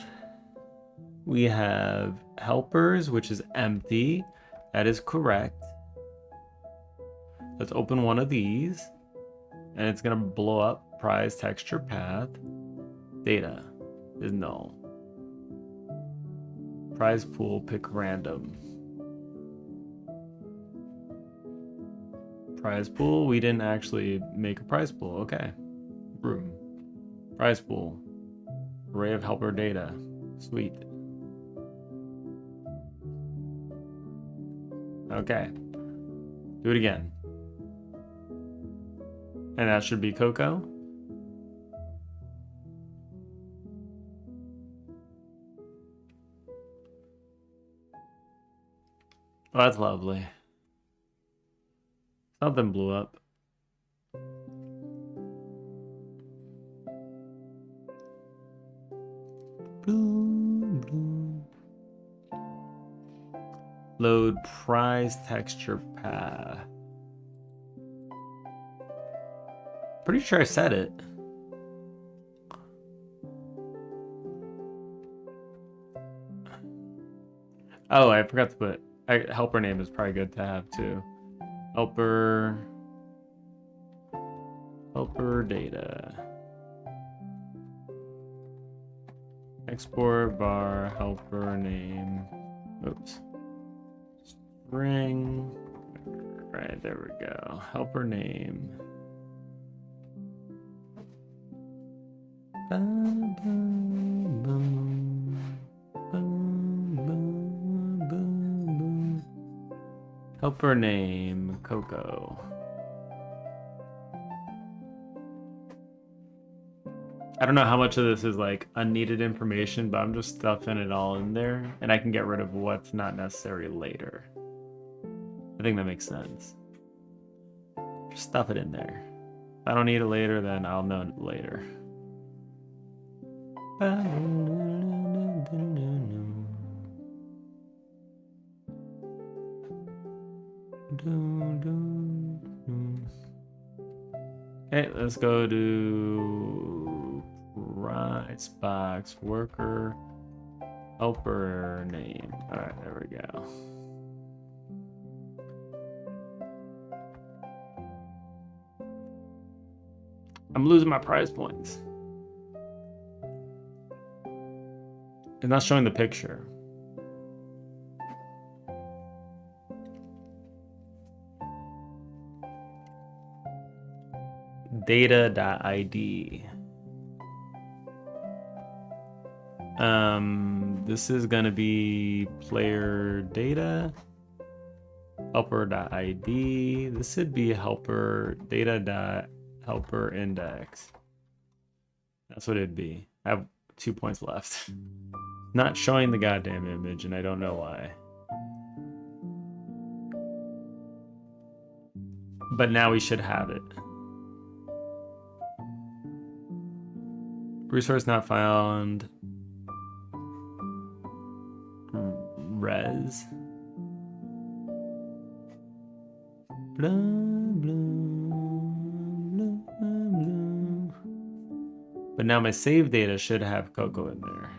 We have helpers, which is empty. That is correct. Let's open one of these. And it's gonna blow up prize texture path. Data is null. Prize pool, pick random. Prize pool, we didn't actually make a prize pool. Okay. Room. Prize pool. Array of helper data. Sweet. Okay. Do it again. And that should be Coco. Oh, that's lovely. Something blew up. Load prize texture path. Pretty sure I said it. Oh, I forgot to put helper name is probably good to have too. Helper data. Export var helper name. Oops. String. Right, there we go. Helper name. Helper name, Coco. I don't know how much of this is like unneeded information, but I'm just stuffing it all in there, and I can get rid of what's not necessary later. I think that makes sense. Just stuff it in there. If I don't need it later, then I'll know it later. Okay, let's go to prize box worker helper name. All right, there we go. I'm losing my prize points. It's not showing the picture. Data.id. This is gonna be player data. Helper.id. This should be helper data.helper index. That's what it'd be. I have 2 points left. Not showing the goddamn image, and I don't know why. But now we should have it. Resource not found. Res. Blah, blah, blah, blah. But now my save data should have Coco in there.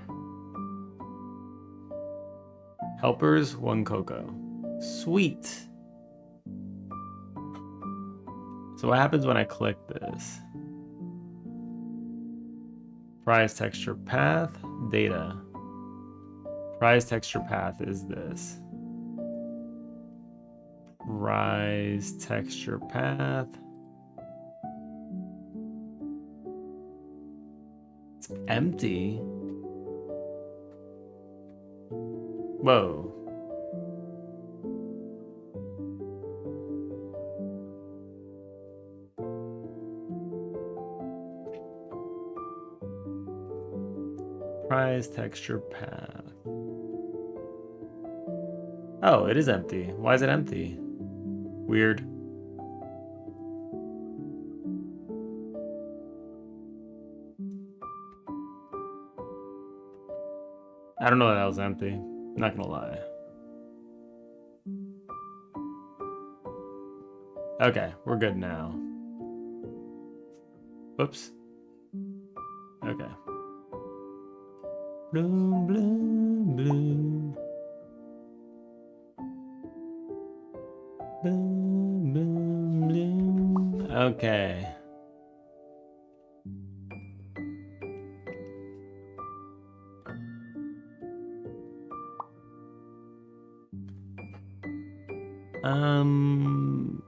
Helpers, 1 Coco. Sweet. So what happens when I click this? Prize texture path, data. Prize texture path is this. Prize texture path. It's empty. Whoa. Prize texture path. Oh, it is empty. Why is it empty? Weird. I don't know that was empty. Not gonna lie. Okay, we're good now. Whoops. Okay. Bloom, bloom, bloom. Bloom, bloom, bloom. Okay.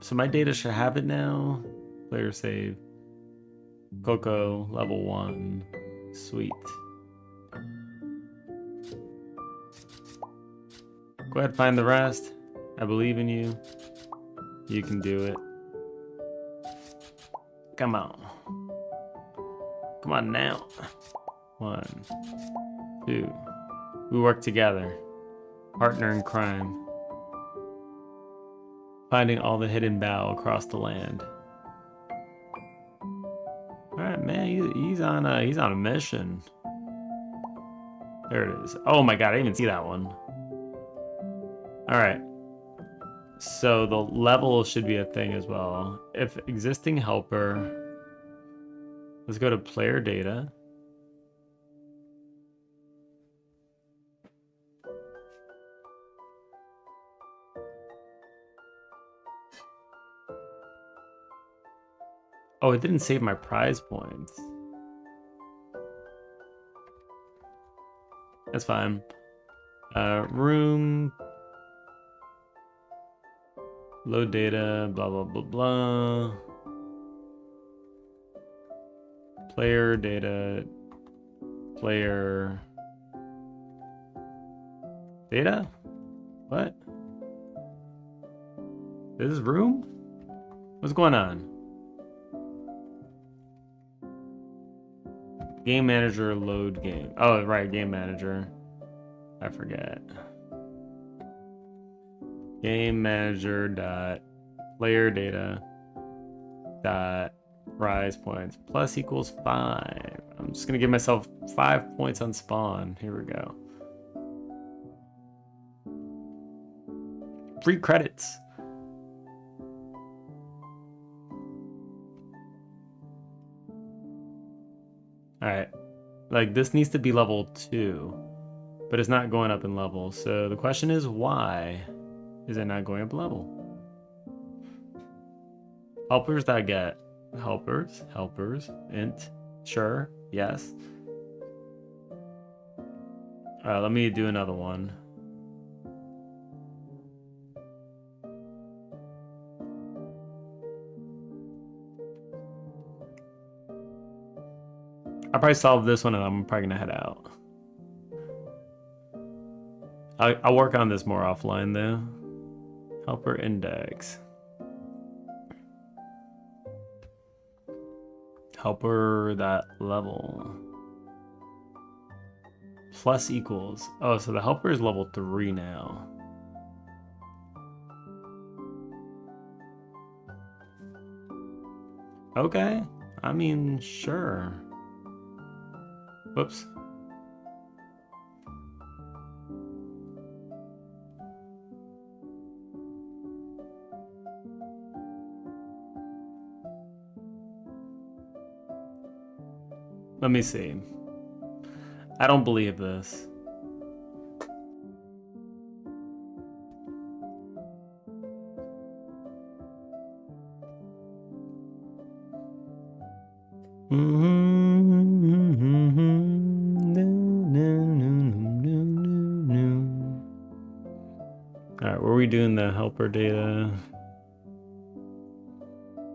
So my data should have it now. Player save. Coco, level 1. Sweet. Go ahead, find the rest. I believe in you. You can do it. Come on. Come on now. 1, 2. We work together. Partner in crime. Finding all the hidden bow across the land. All right, man. He's on a mission. There it is. Oh my god, I didn't even see that one. All right. So the level should be a thing as well. If existing helper, let's go to player data. Oh, it didn't save my prize points. That's fine. Room. Load data, blah, blah, blah, blah. Player data. Player data? What? This is room? What's going on? Game manager, load game. Oh, right, game manager. I forget. Game manager dot player data dot prize points plus equals 5. I'm just gonna give myself 5 points on spawn. Here we go. Free credits. All right, like this needs to be level 2, but it's not going up in level. So the question is, why is it not going up level? Helpers that I get. Helpers, int, sure, yes. All right, let me do another one. I'll probably solve this one and I'm probably gonna head out. I'll work on this more offline though. Helper index. Helper that level. Plus equals. Oh, so the helper is level 3 now. Okay. I mean, sure. Whoops. Let me see. I don't believe this. Alright, were we doing the helper data?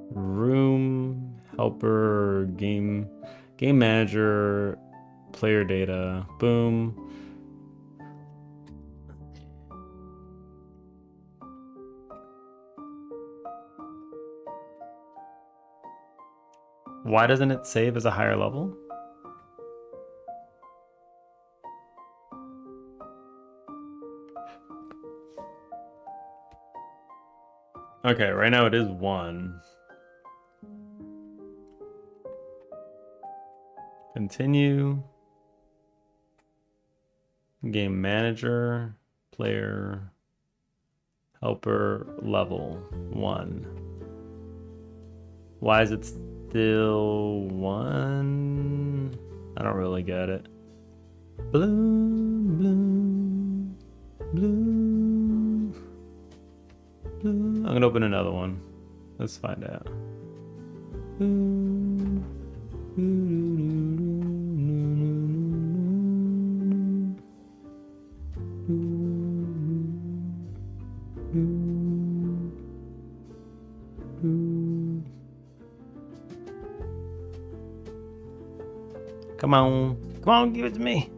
Room, helper, game manager, player data, boom. Why doesn't it save as a higher level? Okay, right now it is 1. Continue. Game manager, player, helper, level 1. Why is it still 1? I don't really get it. Blue, blue, blue, blue. I'm gonna open another one. Let's find out. Come on, give it to me.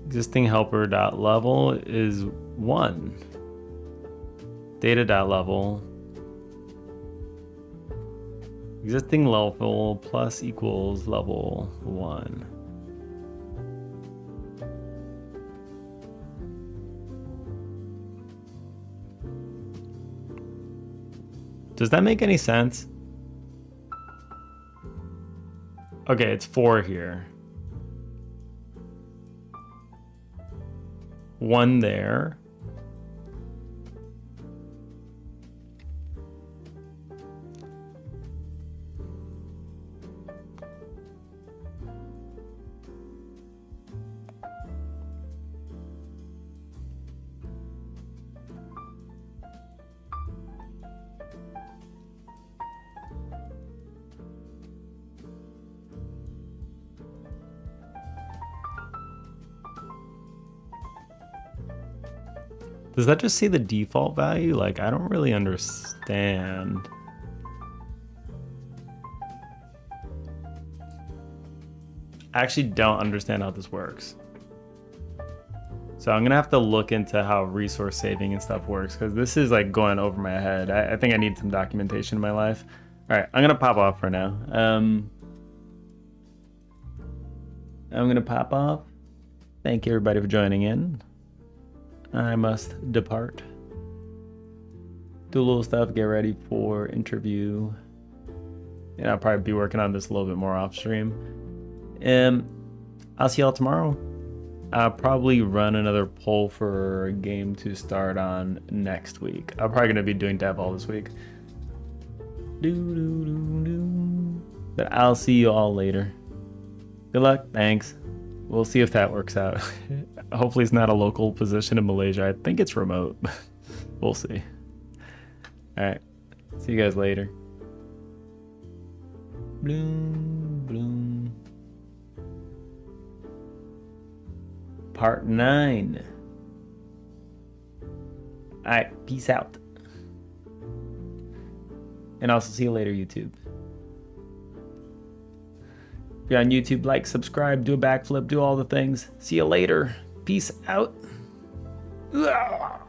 Existing helper dot level is 1. Data dot level. Existing level plus equals level 1. Does that make any sense? Okay, it's 4 here. 1 there. Does that just say the default value? Like, I don't really understand. I actually don't understand how this works. So I'm gonna have to look into how resource saving and stuff works, because this is like going over my head. I think I need some documentation in my life. All right, I'm gonna pop off for now. I'm gonna pop off. Thank you everybody for joining in. I must depart. Do a little stuff, get ready for interview. And I'll probably be working on this a little bit more off stream. I'll see y'all tomorrow. I'll probably run another poll for a game to start on next week. I'm probably gonna be doing dev all this week. But I'll see you all later. Good luck, thanks. We'll see if that works out. Hopefully it's not a local position in Malaysia. I think it's remote. We'll see. All right. See you guys later. Bloom, bloom. Part 9. All right. Peace out. And also see you later, YouTube. If you're on YouTube, like, subscribe, do a backflip, do all the things. See you later. Peace out. Ugh.